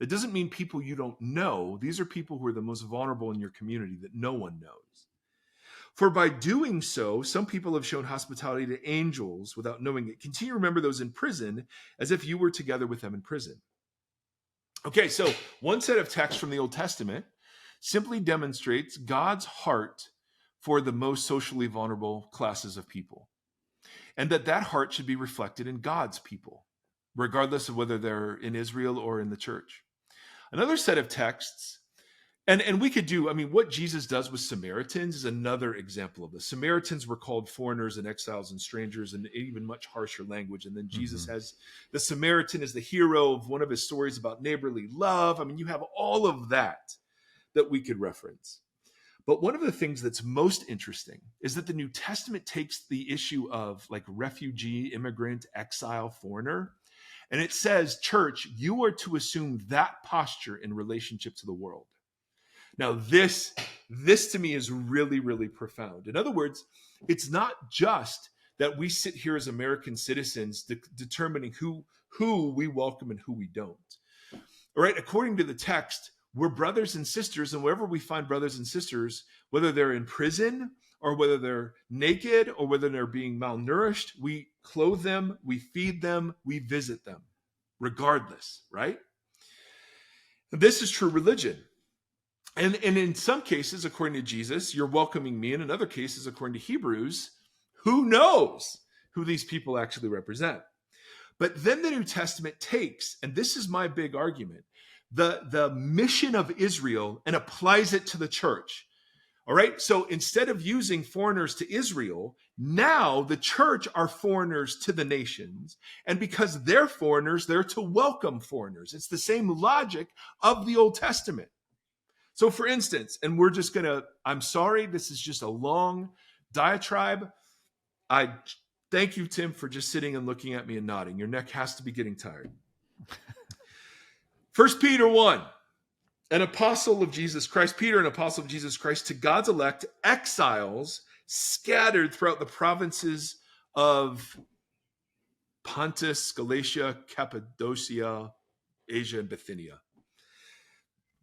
That doesn't mean people you don't know. These are people who are the most vulnerable in your community that no one knows. For by doing so, some people have shown hospitality to angels without knowing it. Continue to remember those in prison as if you were together with them in prison. Okay, so one set of texts from the Old Testament simply demonstrates God's heart for the most socially vulnerable classes of people. And that heart should be reflected in God's people, regardless of whether they're in Israel or in the church. Another set of texts, and we could do, what Jesus does with Samaritans is another example of this. Samaritans were called foreigners and exiles and strangers, and even much harsher language. And then Jesus has the Samaritan as the hero of one of his stories about neighborly love. You have all of that we could reference. But one of the things that's most interesting is that the New Testament takes the issue of like refugee, immigrant, exile, foreigner, and it says, church, you are to assume that posture in relationship to the world. Now, this to me is really, really profound. In other words, it's not just that we sit here as American citizens determining who we welcome and who we don't. All right, according to the text, we're brothers and sisters, and wherever we find brothers and sisters, whether they're in prison or whether they're naked or whether they're being malnourished, we clothe them, we feed them, we visit them, regardless, right? This is true religion. And in some cases, according to Jesus, you're welcoming me. And in other cases, according to Hebrews, who knows who these people actually represent? But then the New Testament takes, and this is my big argument, the mission of Israel and applies it to the church. All right. So instead of using foreigners to Israel, now the church are foreigners to the nations. And because they're foreigners, they're to welcome foreigners. It's the same logic of the Old Testament. So for instance, and I'm sorry, this is just a long diatribe. I thank you, Tim, for just sitting and looking at me and nodding. Your neck has to be getting tired. 1 Peter 1, an apostle of Jesus Christ, Peter, an apostle of Jesus Christ, to God's elect exiles scattered throughout the provinces of Pontus, Galatia, Cappadocia, Asia, and Bithynia.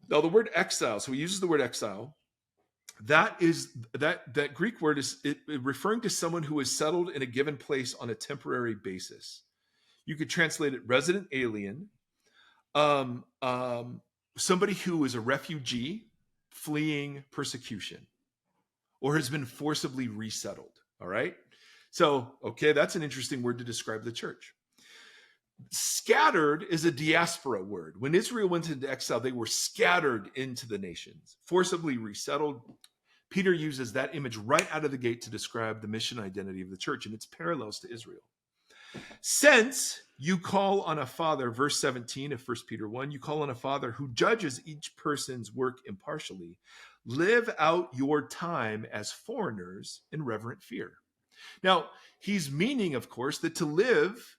Now, the word exile, so he uses the word exile. That Greek word is referring to someone who is settled in a given place on a temporary basis. You could translate it resident alien, somebody who is a refugee fleeing persecution or has been forcibly resettled. All right. So, okay, that's an interesting word to describe the church. Scattered is a diaspora word. When Israel went into exile, they were scattered into the nations, forcibly resettled. Peter uses that image right out of the gate to describe the mission identity of the church and its parallels to Israel. Since you call on a father, verse 17 of 1 Peter 1, you call on a father who judges each person's work impartially. Live out your time as foreigners in reverent fear. Now, he's meaning, of course, that to live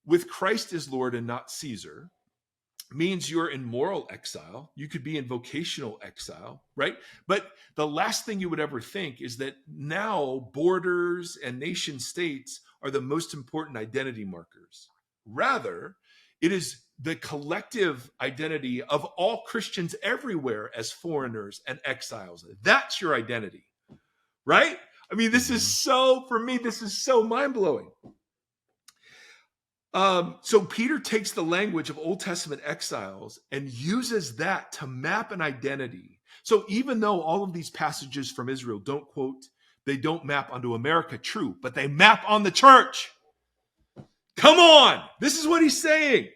with Christ as Lord and not Caesar means you're in moral exile. You could be in vocational exile, right? But the last thing you would ever think is that now borders and nation states are the most important identity markers. Rather, it is the collective identity of all Christians everywhere as foreigners and exiles. That's your identity, right? I mean, this is so mind-blowing. So Peter takes the language of Old Testament exiles and uses that to map an identity. So even though all of these passages from Israel they don't map onto America, true, but they map on the church. Come on. This is what he's saying.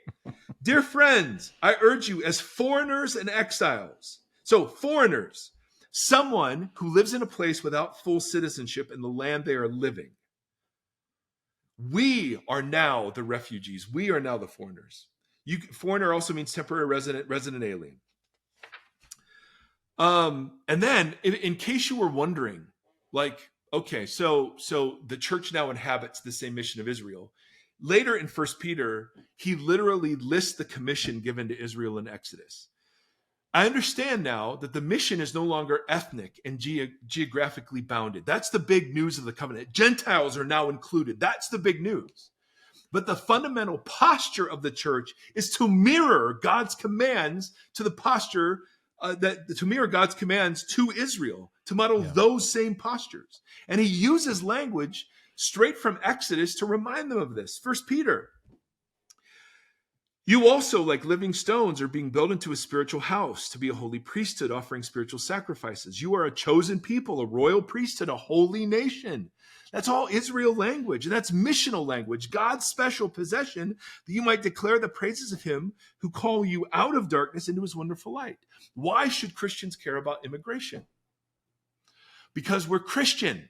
Dear friends, I urge you as foreigners and exiles. So foreigners, someone who lives in a place without full citizenship in the land they are living. We are now the refugees. We are now the foreigners. Foreigner also means temporary resident alien. And then, in case you were wondering, like, okay, so the church now inhabits the same mission of Israel. Later in 1 Peter, he literally lists the commission given to Israel in Exodus. I understand now that the mission is no longer ethnic and geographically bounded. That's the big news of the covenant. Gentiles are now included. That's the big news. But the fundamental posture of the church is to mirror God's commands to the posture to mirror God's commands to Israel, to model those same postures. And he uses language straight from Exodus to remind them of this. 1 Peter. You also, like living stones, are being built into a spiritual house to be a holy priesthood, offering spiritual sacrifices. You are a chosen people, a royal priesthood, a holy nation. That's all Israel language, and that's missional language, God's special possession, that you might declare the praises of him who called you out of darkness into his wonderful light. Why should Christians care about immigration? Because we're Christian.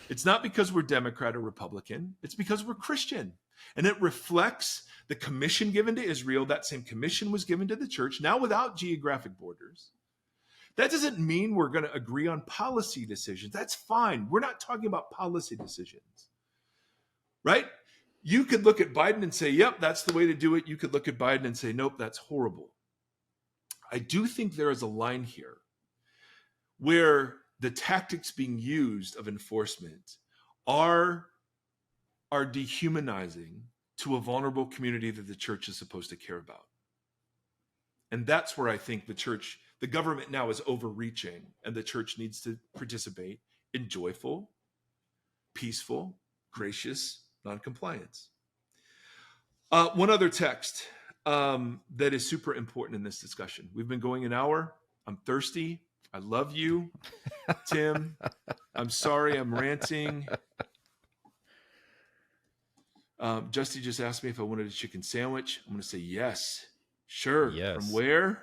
It's not because we're Democrat or Republican. It's because we're Christian. And it reflects the commission given to Israel. That same commission was given to the church, now without geographic borders. That doesn't mean we're going to agree on policy decisions. That's fine. We're not talking about policy decisions, right? You could look at Biden and say, yep, that's the way to do it. You could look at Biden and say, nope, that's horrible. I do think there is a line here where the tactics being used of enforcement are dehumanizing to a vulnerable community that the church is supposed to care about. And that's where I think the government now is overreaching, and the church needs to participate in joyful, peaceful, gracious noncompliance. One other text that is super important in this discussion. We've been going an hour. I'm thirsty. I love you, Tim. I'm sorry I'm ranting. Justy just asked me if I wanted a chicken sandwich. I'm going to say yes. Sure. Yes. From where?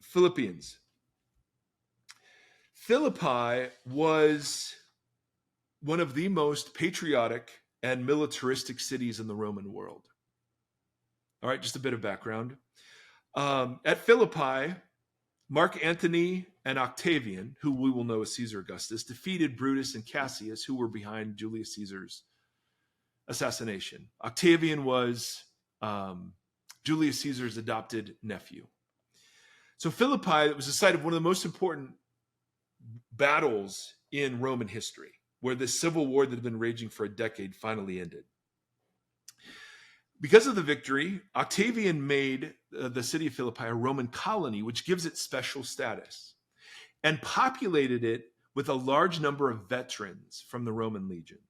Philippians. Philippi was one of the most patriotic and militaristic cities in the Roman world. All right, just a bit of background. At Philippi, Mark Antony and Octavian, who we will know as Caesar Augustus, defeated Brutus and Cassius, who were behind Julius Caesar's assassination. Octavian was Julius Caesar's adopted nephew. So Philippi was the site of one of the most important battles in Roman history, where the civil war that had been raging for a decade finally ended. Because of the victory, Octavian made the city of Philippi a Roman colony, which gives it special status, and populated it with a large number of veterans from the Roman legions.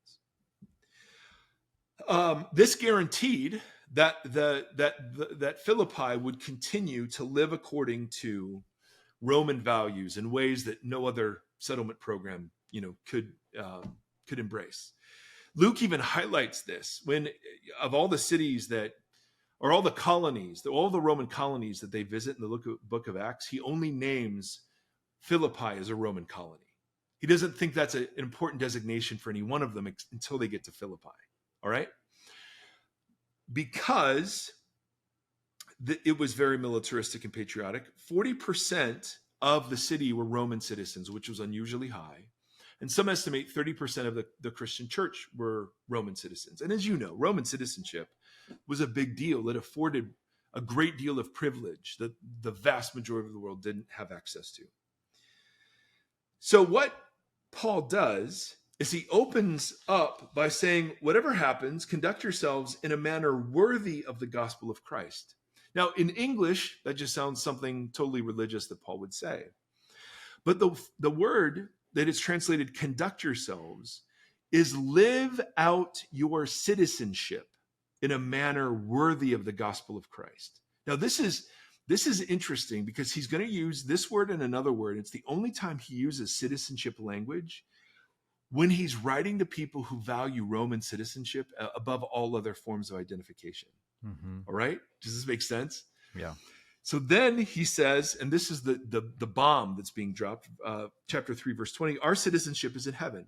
This guaranteed that Philippi would continue to live according to Roman values in ways that no other settlement program, could embrace. Luke even highlights this when, of all the cities that, or all the colonies, all the Roman colonies that they visit in the book of Acts, he only names Philippi as a Roman colony. He doesn't think that's an important designation for any one of them until they get to Philippi. All right? Because it was very militaristic and patriotic, 40% of the city were Roman citizens, which was unusually high. And some estimate 30% of the Christian church were Roman citizens. And as you know, Roman citizenship was a big deal. It afforded a great deal of privilege that the vast majority of the world didn't have access to. So what Paul does is he opens up by saying, whatever happens, conduct yourselves in a manner worthy of the gospel of Christ. Now, in English, that just sounds something totally religious that Paul would say. But the word that is translated conduct yourselves is live out your citizenship in a manner worthy of the gospel of Christ. Now, this is interesting because he's going to use this word and another word. It's the only time he uses citizenship language when he's writing to people who value Roman citizenship above all other forms of identification. Mm-hmm. All right? Does this make sense? Yeah. So then he says, and this is the bomb that's being dropped, chapter 3, verse 20, our citizenship is in heaven.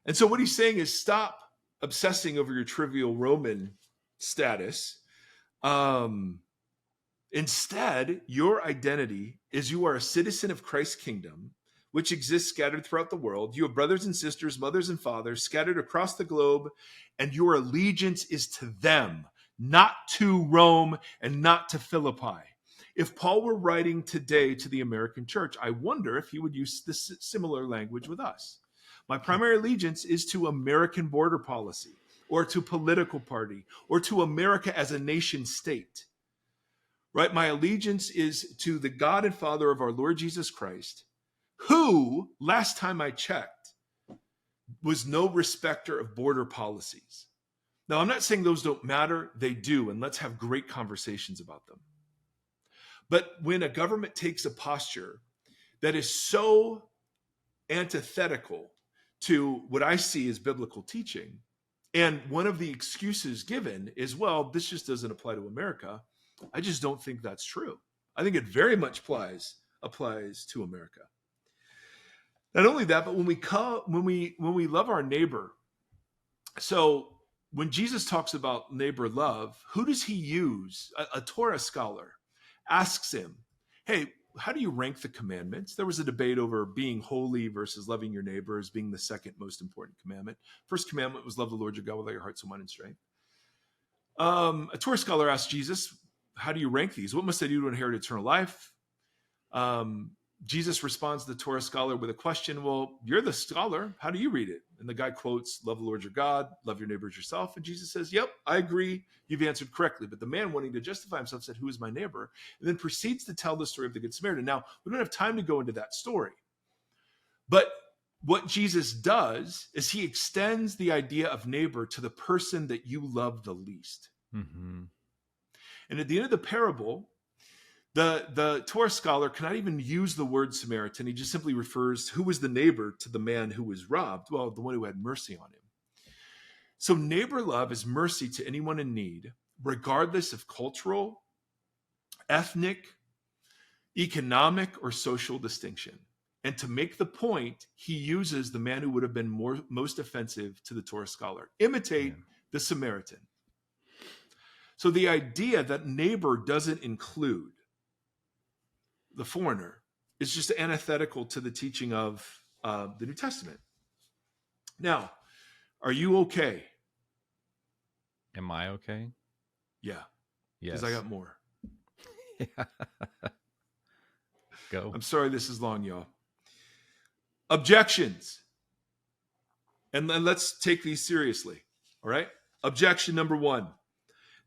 And so what he's saying is stop obsessing over your trivial Roman status. Instead, your identity is you are a citizen of Christ's kingdom, which exists scattered throughout the world. You have brothers and sisters, mothers and fathers scattered across the globe, and your allegiance is to them, not to Rome and not to Philippi. If Paul were writing today to the American church, I wonder if he would use this similar language with us. My primary allegiance is to American border policy, or to political party, or to America as a nation state. Right? My allegiance is to the God and Father of our Lord Jesus Christ, who, last time I checked, was no respecter of border policies. Now, I'm not saying those don't matter. They do, and let's have great conversations about them. But when a government takes a posture that is so antithetical to what I see as biblical teaching, and one of the excuses given is, well, this just doesn't apply to America, I just don't think that's true. I think it very much applies to America. Not only that, but when we love our neighbor, so when Jesus talks about neighbor love, who does he use? A Torah scholar asks him, hey, how do you rank the commandments? There was a debate over being holy versus loving your neighbor as being the second most important commandment. First commandment was love the Lord your God with all your heart, soul, mind, and strength. A Torah scholar asked Jesus, how do you rank these? What must I do to inherit eternal life? Jesus responds to the Torah scholar with a question. Well, you're the scholar. How do you read it? And the guy quotes, love the Lord your God, love your neighbor as yourself. And Jesus says, yep, I agree. You've answered correctly. But the man, wanting to justify himself, said, who is my neighbor? And then proceeds to tell the story of the Good Samaritan. Now, we don't have time to go into that story. But what Jesus does is he extends the idea of neighbor to the person that you love the least. Mm-hmm. And at the end of the parable, the Torah scholar cannot even use the word Samaritan. He just simply refers who was the neighbor to the man who was robbed. Well, the one who had mercy on him. So neighbor love is mercy to anyone in need, regardless of cultural, ethnic, economic, or social distinction. And to make the point, he uses the man who would have been most offensive to the Torah scholar. Imitate the Samaritan. So the idea that neighbor doesn't include the foreigner is just antithetical to the teaching of the New Testament. Now, are you okay? Am I okay? Yeah. Yes. Because I got more. Yeah. Go. I'm sorry this is long, y'all. Objections. And then let's take these seriously. All right? Objection number 1.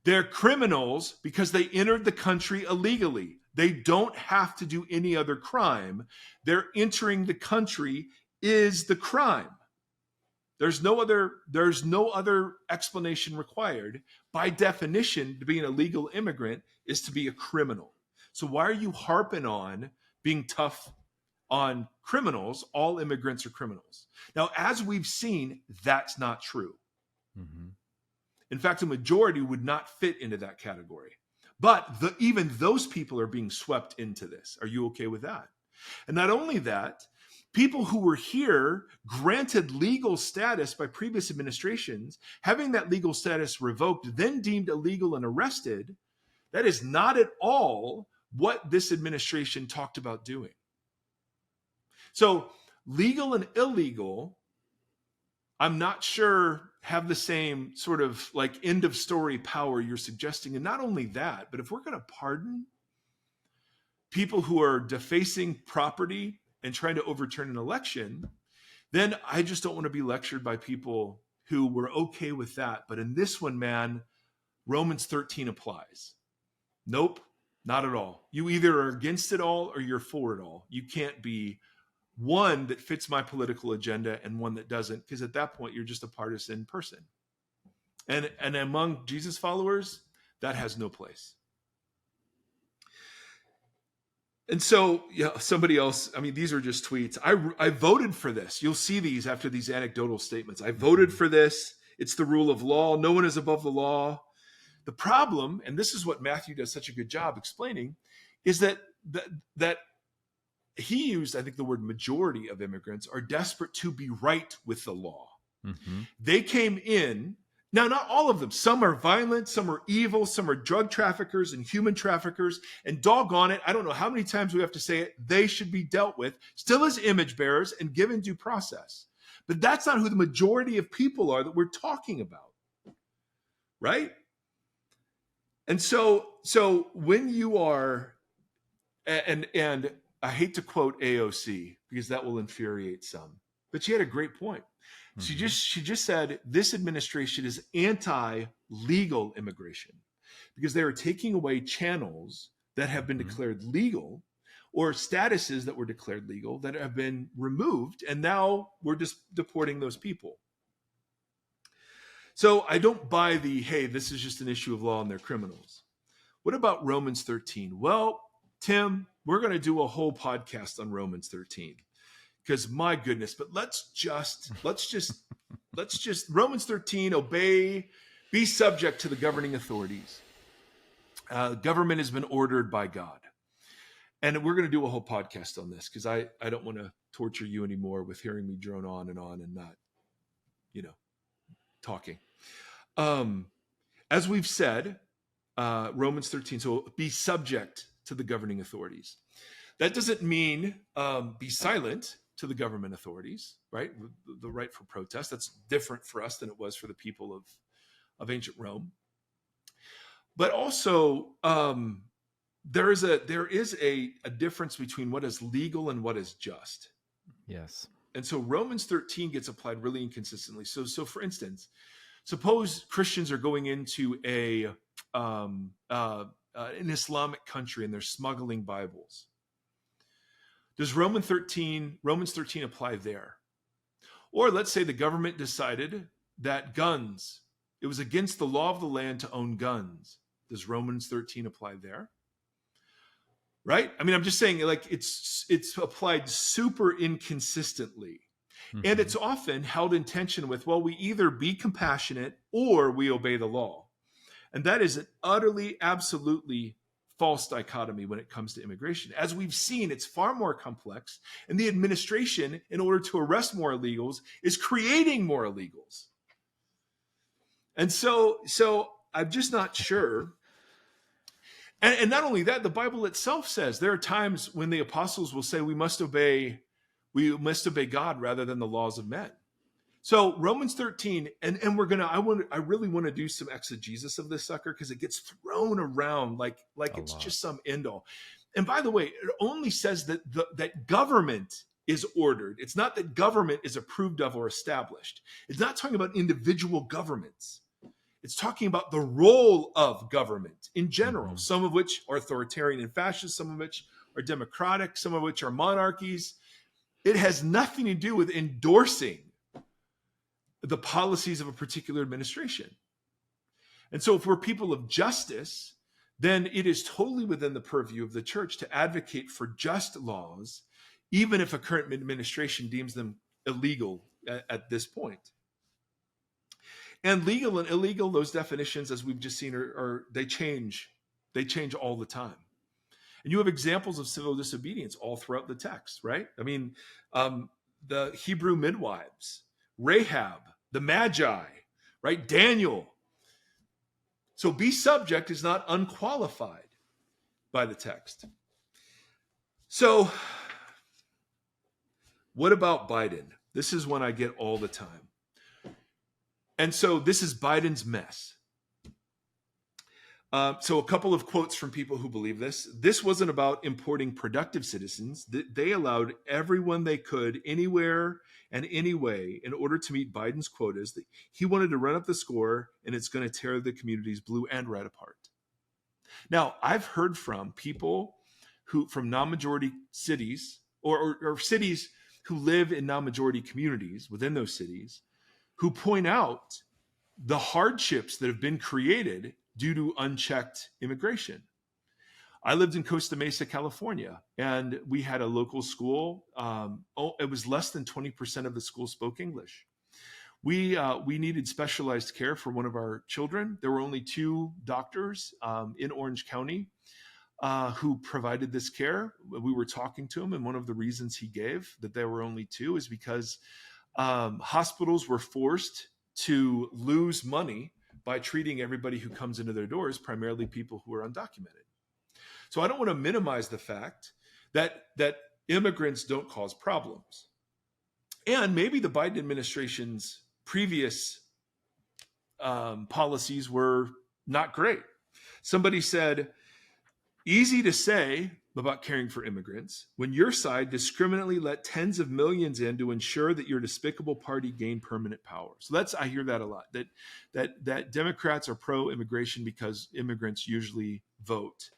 They're criminals because they entered the country illegally. They don't have to do any other crime. Their entering the country is the crime. There's no other explanation required. By definition, to be an illegal immigrant is to be a criminal. So why are you harping on being tough on criminals? All immigrants are criminals. Now, as we've seen, that's not true. Mm-hmm. In fact, a majority would not fit into that category. But even those people are being swept into this. Are you okay with that? And not only that, people who were here granted legal status by previous administrations, having that legal status revoked, then deemed illegal and arrested, that is not at all what this administration talked about doing. So legal and illegal, I'm not sure have the same sort of like end of story power you're suggesting. And not only that, but if we're going to pardon people who are defacing property and trying to overturn an election, then I just don't want to be lectured by people who were okay with that. But in this one, man, Romans 13 applies. Nope, not at all. You either are against it all or you're for it all. You can't be one that fits my political agenda and one that doesn't, because at that point, you're just a partisan person. And among Jesus followers, that has no place. And so, yeah, somebody else, I mean, these are just tweets. I voted for this. You'll see these after these anecdotal statements. I voted for this. It's the rule of law. No one is above the law. The problem, and this is what Matthew does such a good job explaining, is that he used, I think, the word majority of immigrants are desperate to be right with the law. Mm-hmm. They came in. Now, not all of them. Some are violent, some are evil, some are drug traffickers and human traffickers. And doggone it, I don't know how many times we have to say it, they should be dealt with still as image bearers and given due process. But that's not who the majority of people are that we're talking about, right? And so when you are, and I hate to quote AOC because that will infuriate some, but she had a great point. Mm-hmm. She just said this administration is anti-legal immigration because they are taking away channels that have been declared legal or statuses that were declared legal that have been removed, and now we're just deporting those people. So I don't buy the, hey, this is just an issue of law and they're criminals. What about Romans 13? Well, Tim, we're going to do a whole podcast on Romans 13 because my goodness, but let's just Romans 13, obey, be subject to the governing authorities. Government has been ordered by God. And we're going to do a whole podcast on this because I don't want to torture you anymore with hearing me drone on and not, talking. As we've said, Romans 13, so be subject to the governing authorities. That doesn't mean be silent to the government authorities, right? The right for protest. That's different for us than it was for the people of ancient Rome. But also, there is a difference between what is legal and what is just. Yes. And so Romans 13 gets applied really inconsistently. So for instance, suppose Christians are going into an Islamic country and they're smuggling Bibles. Does Romans 13 apply there? Or let's say the government decided that it was against the law of the land to own guns. Does Romans 13 apply there? Right? I mean, I'm just saying, like, it's applied super inconsistently. Mm-hmm. And it's often held in tension with, well, we either be compassionate or we obey the law. And that is an utterly, absolutely false dichotomy when it comes to immigration. As we've seen, it's far more complex. And the administration, in order to arrest more illegals, is creating more illegals. And so I'm just not sure. And not only that, the Bible itself says there are times when the apostles will say we must obey God rather than the laws of men. So Romans 13, and I really want to do some exegesis of this sucker because it gets thrown around like it's just some end all. And by the way, it only says that that government is ordered. It's not that government is approved of or established. It's not talking about individual governments. It's talking about the role of government in general, some of which are authoritarian and fascist, some of which are democratic, some of which are monarchies. It has nothing to do with endorsing the policies of a particular administration. And so if we're people of justice, then it is totally within the purview of the church to advocate for just laws, even if a current administration deems them illegal at this point. And legal and illegal, those definitions, as we've just seen, they change all the time. And you have examples of civil disobedience all throughout the text, right? I mean, the Hebrew midwives, Rahab, the Magi, right? Daniel. So be subject is not unqualified by the text. So what about Biden? This is one I get all the time. And so this is Biden's mess. So a couple of quotes from people who believe this. This wasn't about importing productive citizens. They allowed everyone they could, anywhere and any way, in order to meet Biden's quotas. He wanted to run up the score, and it's going to tear the communities blue and red apart. Now, I've heard from people from non-majority cities or cities who live in non-majority communities within those cities who point out the hardships that have been created due to unchecked immigration. I lived in Costa Mesa, California, and we had a local school. It was less than 20% of the school spoke English. We needed specialized care for one of our children. There were only 2 doctors in Orange County who provided this care. We were talking to him, and one of the reasons he gave that there were only 2 is because hospitals were forced to lose money by treating everybody who comes into their doors, primarily people who are undocumented. So I don't want to minimize the fact that immigrants don't cause problems. And maybe the Biden administration's previous policies were not great. Somebody said, easy to say about caring for immigrants when your side discriminately let tens of millions in to ensure that your despicable party gain permanent power. So I hear that a lot, that Democrats are pro-immigration because immigrants usually vote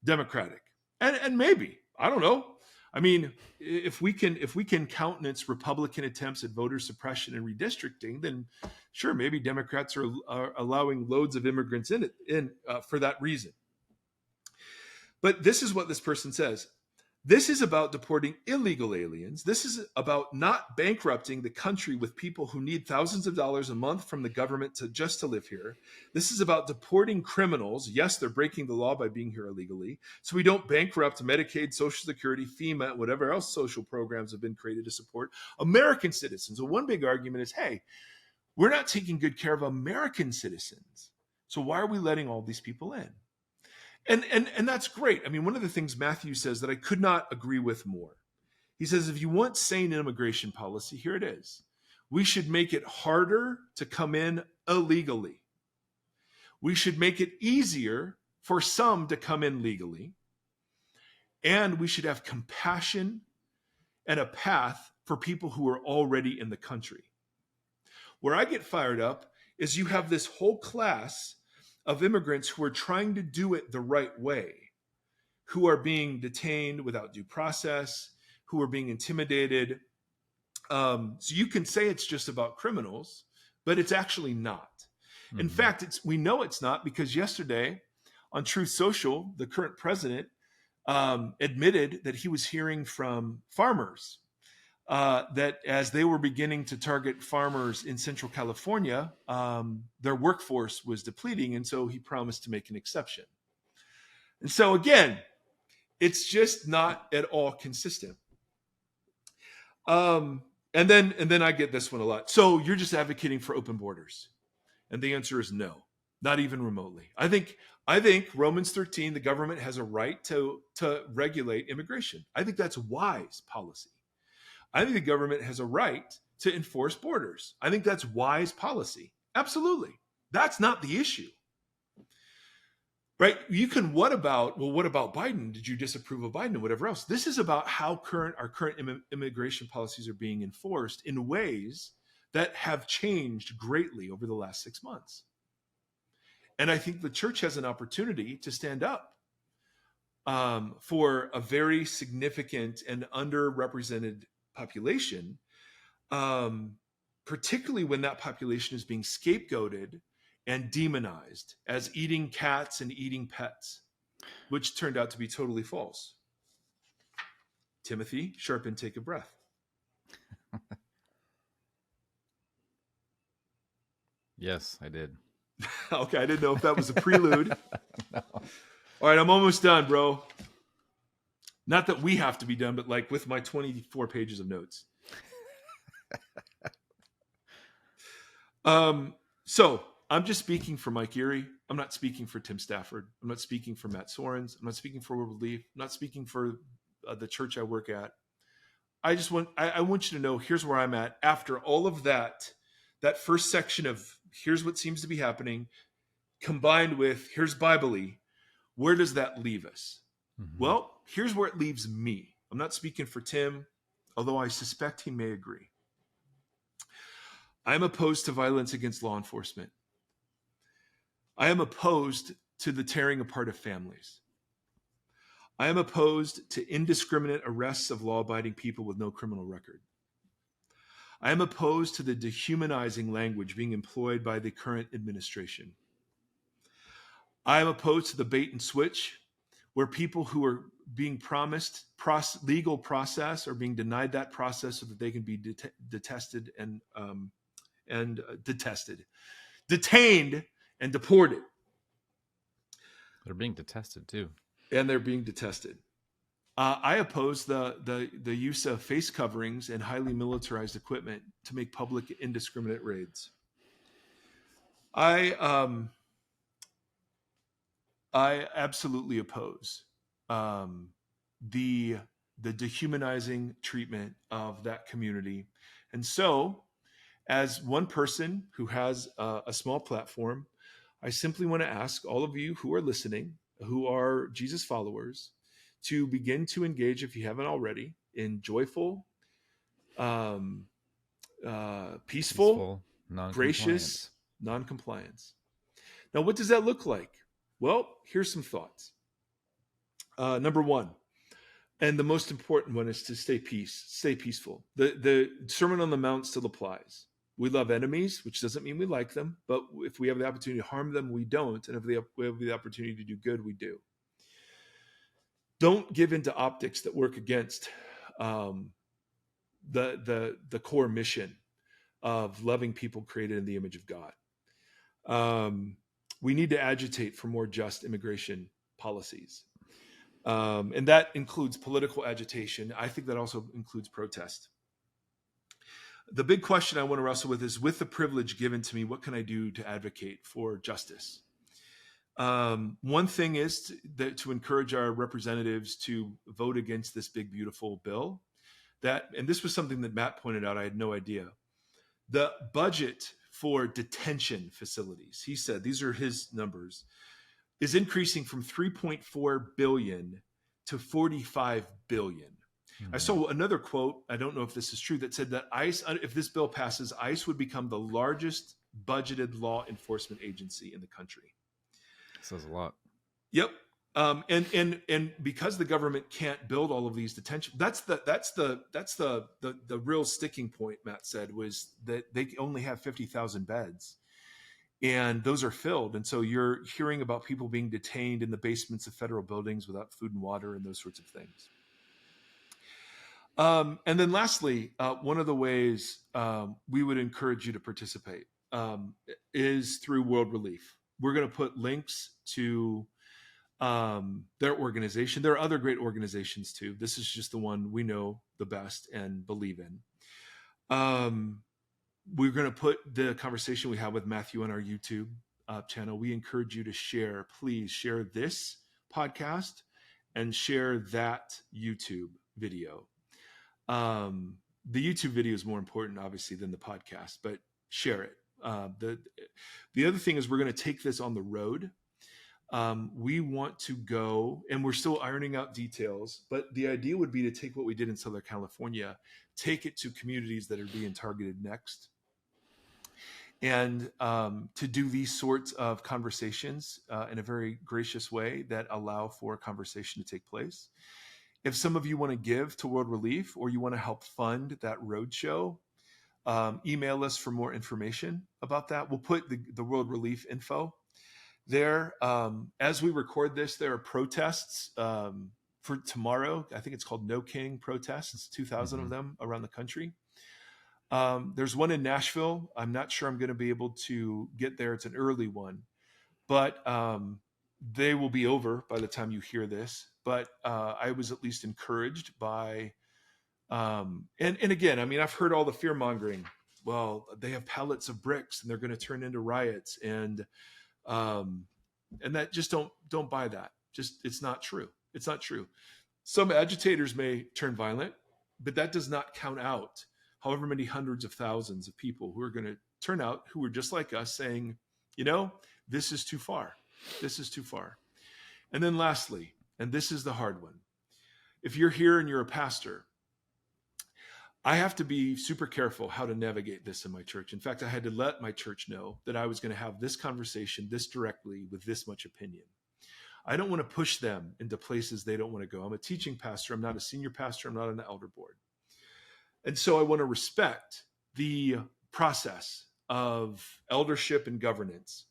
Democratic. And maybe, I don't know. I mean, if we can countenance Republican attempts at voter suppression and redistricting, then sure, maybe Democrats are allowing loads of immigrants in for that reason. But this is what this person says. This is about deporting illegal aliens. This is about not bankrupting the country with people who need thousands of dollars a month from the government just to live here. This is about deporting criminals. Yes, they're breaking the law by being here illegally. So we don't bankrupt Medicaid, Social Security, FEMA, whatever else social programs have been created to support American citizens. So one big argument is, hey, we're not taking good care of American citizens. So why are we letting all these people in? And that's great. I mean, one of the things Matthew says that I could not agree with more. He says, if you want sane immigration policy, here it is. We should make it harder to come in illegally. We should make it easier for some to come in legally. And we should have compassion and a path for people who are already in the country. Where I get fired up is you have this whole class of immigrants who are trying to do it the right way, who are being detained without due process, who are being intimidated. So you can say it's just about criminals, but it's actually not. Mm-hmm. In fact, we know it's not because yesterday on Truth Social, the current president admitted that he was hearing from farmers that as they were beginning to target farmers in Central California, their workforce was depleting. And so he promised to make an exception. And so again, it's just not at all consistent. And then I get this one a lot. So you're just advocating for open borders. And the answer is no. Not even remotely. I think Romans 13, the government has a right to regulate immigration. I think that's wise policy. I think the government has a right to enforce borders. I think that's wise policy. Absolutely. That's not the issue. Right? You can, what about Biden? Did you disapprove of Biden and whatever else? This is about how our current immigration policies are being enforced in ways that have changed greatly over the last 6 months. And I think the church has an opportunity to stand up for a very significant and underrepresented population, particularly when that population is being scapegoated and demonized as eating cats and eating pets, which turned out to be totally false. Timothy, sharp intake of breath. Yes, I did. Okay, I didn't know if that was a prelude. No. All right, I'm almost done, bro. Not that we have to be done, but like with my 24 pages of notes. So I'm just speaking for Mike Erie. I'm not speaking for Tim Stafford. I'm not speaking for Matt Soerens. I'm not speaking for World Relief. I'm not speaking for the church I work at. I want you to know, here's where I'm at after all of that first section of here's what seems to be happening, combined with here's Bible-y. Where does that leave us? Mm-hmm. Well, here's where it leaves me. I'm not speaking for Tim, although I suspect he may agree. I'm opposed to violence against law enforcement. I am opposed to the tearing apart of families. I am opposed to indiscriminate arrests of law-abiding people with no criminal record. I am opposed to the dehumanizing language being employed by the current administration. I am opposed to the bait and switch, where people who are being promised legal process are being denied that process so that they can be detained and deported. They're being detested too. And they're being detested. I oppose the use of face coverings and highly militarized equipment to make public indiscriminate raids. I absolutely oppose the dehumanizing treatment of that community. And so, as one person who has a small platform, I simply want to ask all of you who are listening, who are Jesus followers, to begin to engage, if you haven't already, in joyful, peaceful, gracious non-compliance. Now, what does that look like? Well, here's some thoughts. Number one, and the most important one, is to stay peaceful. The Sermon on the Mount still applies. We love enemies, which doesn't mean we like them, but if we have the opportunity to harm them, we don't. And if we have the opportunity to do good, we do. Don't give into optics that work against the core mission of loving people created in the image of God. We need to agitate for more just immigration policies. And that includes political agitation. I think that also includes protest. The big question I want to wrestle with is, with the privilege given to me, what can I do to advocate for justice? One thing is to encourage our representatives to vote against this big, beautiful bill. And this was something that Matt pointed out, I had no idea. The budget for detention facilities, he said, these are his numbers, is increasing from $3.4 billion to $45 billion. Mm-hmm. I saw another quote, I don't know if this is true, that said that ICE, if this bill passes, ICE would become the largest budgeted law enforcement agency in the country. Says a lot. Yep. And because the government can't build all of these detention, that's the real sticking point, Matt said, was that they only have 50,000 beds. And those are filled. And so you're hearing about people being detained in the basements of federal buildings without food and water and those sorts of things. And then lastly, one of the ways we would encourage you to participate is through World Relief. We're going to put links to their organization. There are other great organizations too. This is just the one we know the best and believe in. We're going to put the conversation we had with Matthew on our YouTube. channel, we encourage you to share. Please share this podcast and share that YouTube video. The YouTube video is more important, obviously, than the podcast, but share it. The other thing is we're going to take this on the road. We want to go, and we're still ironing out details, but the idea would be to take what we did in Southern California, take it to communities that are being targeted next, and to do these sorts of conversations in a very gracious way that allow for conversation to take place. If some of you want to give to World Relief, or you want to help fund that roadshow, email us for more information about that. We'll put the World Relief info there. As we record this, there are protests for tomorrow. I think it's called No King protests, 2,000 of them around the country. There's one in Nashville. I'm not sure I'm going to be able to get there. It's an early one, but they will be over by the time you hear this. But I was at least encouraged by, and again, I mean, I've heard all the fear mongering. Well, they have pallets of bricks and they're going to turn into riots, and that just don't buy that. Just, it's not true. It's not true. Some agitators may turn violent, but that does not count out however many hundreds of thousands of people who are going to turn out, who are just like us, saying, this is too far. This is too far. And then lastly, and this is the hard one, if you're here and you're a pastor, I have to be super careful how to navigate this in my church. In fact, I had to let my church know that I was going to have this conversation this directly with this much opinion. I don't want to push them into places they don't want to go. I'm a teaching pastor. I'm not a senior pastor. I'm not on the elder board. And so I want to respect the process of eldership and governance.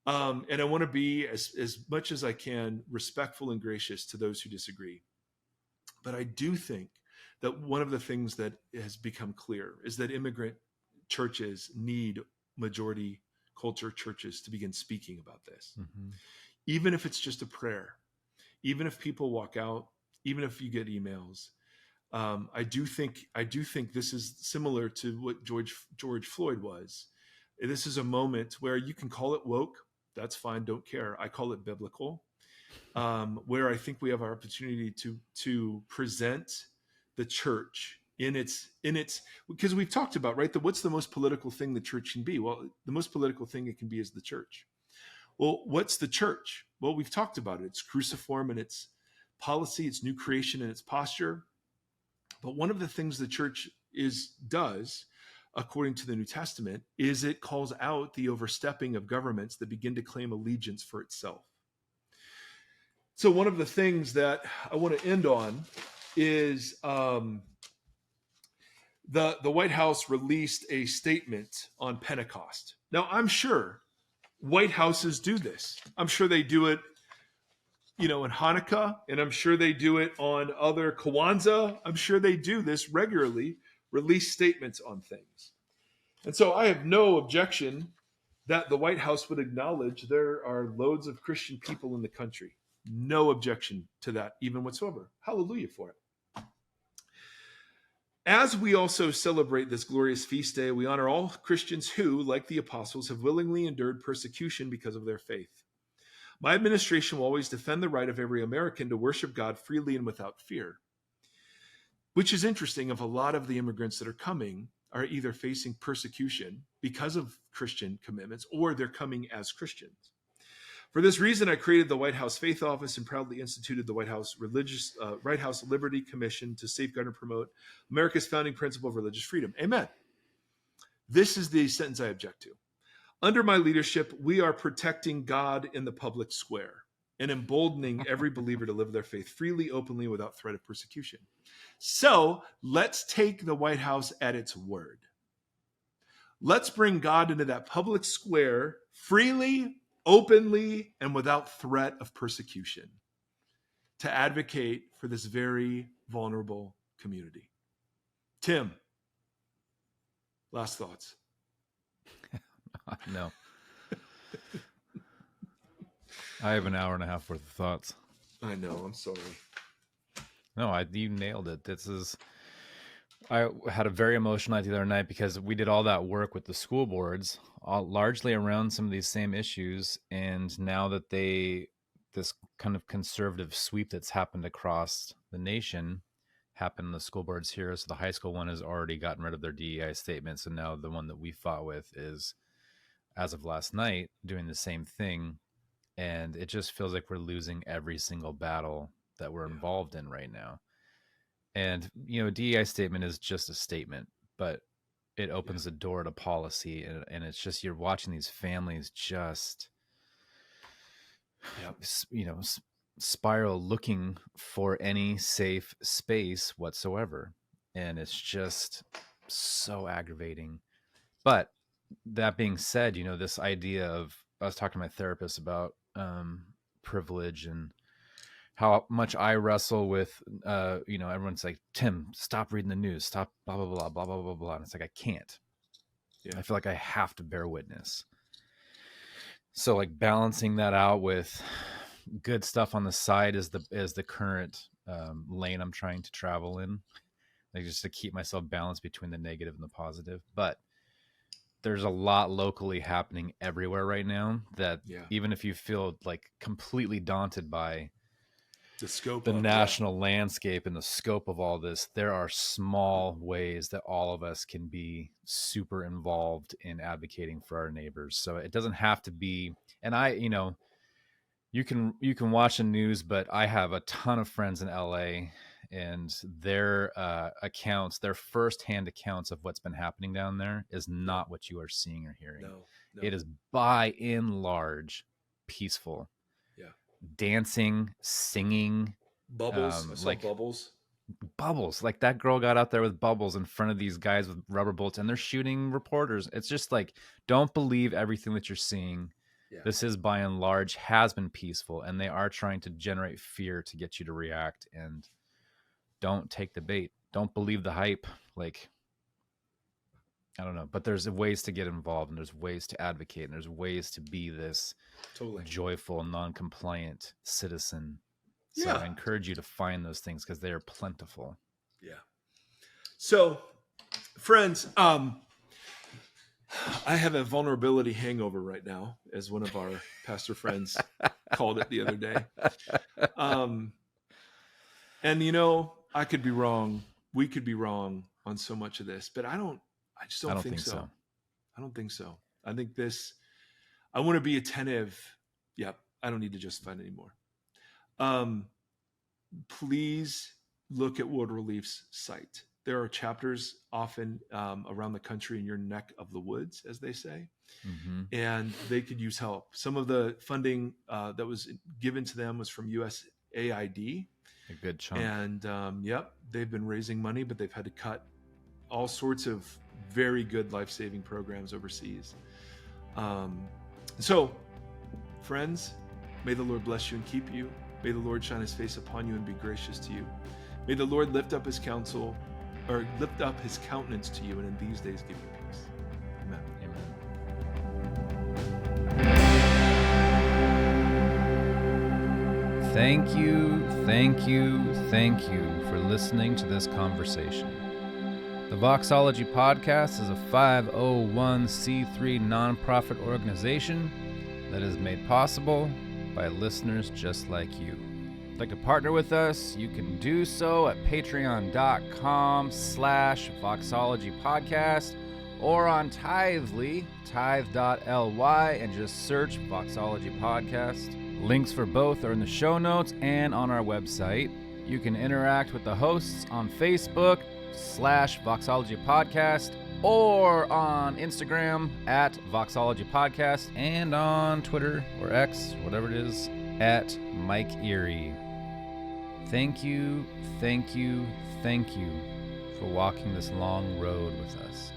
And I want to be, as much as I can, respectful and gracious to those who disagree. But I do think that one of the things that has become clear is that immigrant churches need majority culture churches to begin speaking about this. Mm-hmm. Even if it's just a prayer, even if people walk out, even if you get emails. I do think this is similar to what George Floyd was. This is a moment where you can call it woke. That's fine. Don't care. I call it biblical, where I think we have our opportunity to present the church in its, because we've talked about, right, what's the most political thing the church can be? Well, the most political thing it can be is the church. Well, what's the church? Well, we've talked about it. It's cruciform in its policy, it's new creation in its posture. But one of the things the church does, according to the New Testament, is it calls out the overstepping of governments that begin to claim allegiance for itself. So one of the things that I want to end on is the White House released a statement on Pentecost. Now, I'm sure White Houses do this. I'm sure they do it, in Hanukkah, and I'm sure they do it on other Kwanzaa. I'm sure they do this regularly, release statements on things. And so I have no objection that the White House would acknowledge there are loads of Christian people in the country. No objection to that, even whatsoever. Hallelujah for it. As we also celebrate this glorious feast day, we honor all Christians who, like the apostles, have willingly endured persecution because of their faith. My administration will always defend the right of every American to worship God freely and without fear, which is interesting. Of a lot of the immigrants that are coming are either facing persecution because of Christian commitments, or they're coming as Christians. For this reason, I created the White House Faith Office and proudly instituted the White House Liberty Commission to safeguard and promote America's founding principle of religious freedom. Amen. This is the sentence I object to. Under my leadership, we are protecting God in the public square and emboldening every believer to live their faith freely, openly, without threat of persecution. So let's take the White House at its word. Let's bring God into that public square freely, openly, and without threat of persecution to advocate for this very vulnerable community. Tim, last thoughts. No. I have an hour and a half worth of thoughts. I know. I'm sorry. No, you nailed it. This is I had a very emotional night the other night because we did all that work with the school boards, largely around some of these same issues. And now that this kind of conservative sweep that's happened across the nation happened in the school boards here. So the high school one has already gotten rid of their DEI statements. And now the one that we fought with is, as of last night, doing the same thing. And it just feels like we're losing every single battle that we're involved in right now. And, a DEI statement is just a statement, but it opens the door to policy. And it's just, you're watching these families just, spiral looking for any safe space whatsoever. And it's just so aggravating. But that being said, this idea of, I was talking to my therapist about privilege and how much I wrestle with, everyone's like, Tim, stop reading the news, stop, blah, blah, blah, blah, blah, blah, blah. And it's like, I can't. I feel like I have to bear witness. So like balancing that out with good stuff on the side is the current lane I'm trying to travel in, like just to keep myself balanced between the negative and the positive. But there's a lot locally happening everywhere right now that even if you feel like completely daunted by the scope, the national landscape and the scope of all this, there are small ways that all of us can be super involved in advocating for our neighbors. So it doesn't have to be, and you can watch the news, but I have a ton of friends in LA, and their accounts, their firsthand accounts of what's been happening down there is not what you are seeing or hearing. No. It is by and large peaceful. Dancing, singing, bubbles, like bubbles. Like that girl got out there with bubbles in front of these guys with rubber bullets, and they're shooting reporters. It's just like, don't believe everything that you're seeing. This is by and large has been peaceful, and they are trying to generate fear to get you to react. And don't take the bait. Don't believe the hype. Like, I don't know, but there's ways to get involved, and there's ways to advocate, and there's ways to be this joyful, non-compliant citizen. So I encourage you to find those things because they are plentiful. Yeah. So, friends, I have a vulnerability hangover right now, as one of our pastor friends called it the other day. And I could be wrong. We could be wrong on so much of this, but I just don't think so. I don't think so. I think I want to be attentive. Yep. I don't need to justify it anymore. Please look at World Relief's site. There are chapters often around the country in your neck of the woods, as they say, and they could use help. Some of the funding that was given to them was from USAID. A good chunk. And they've been raising money, but they've had to cut all sorts of very good life-saving programs overseas. So, friends, may the Lord bless you and keep you. May the Lord shine his face upon you and be gracious to you. May the Lord lift up his countenance to you, and in these days give you peace. Amen. Amen. Thank you for listening to this conversation. The Voxology Podcast is a 501c3 nonprofit organization that is made possible by listeners just like you. If you'd like to partner with us, you can do so at patreon.com/Voxology Podcast or on Tithely, tithe.ly, and just search Voxology Podcast. Links for both are in the show notes and on our website. You can interact with the hosts on Facebook /Voxology Podcast or on Instagram at Voxology Podcast and on Twitter or X, whatever it is, at Mike Erie. Thank you for walking this long road with us.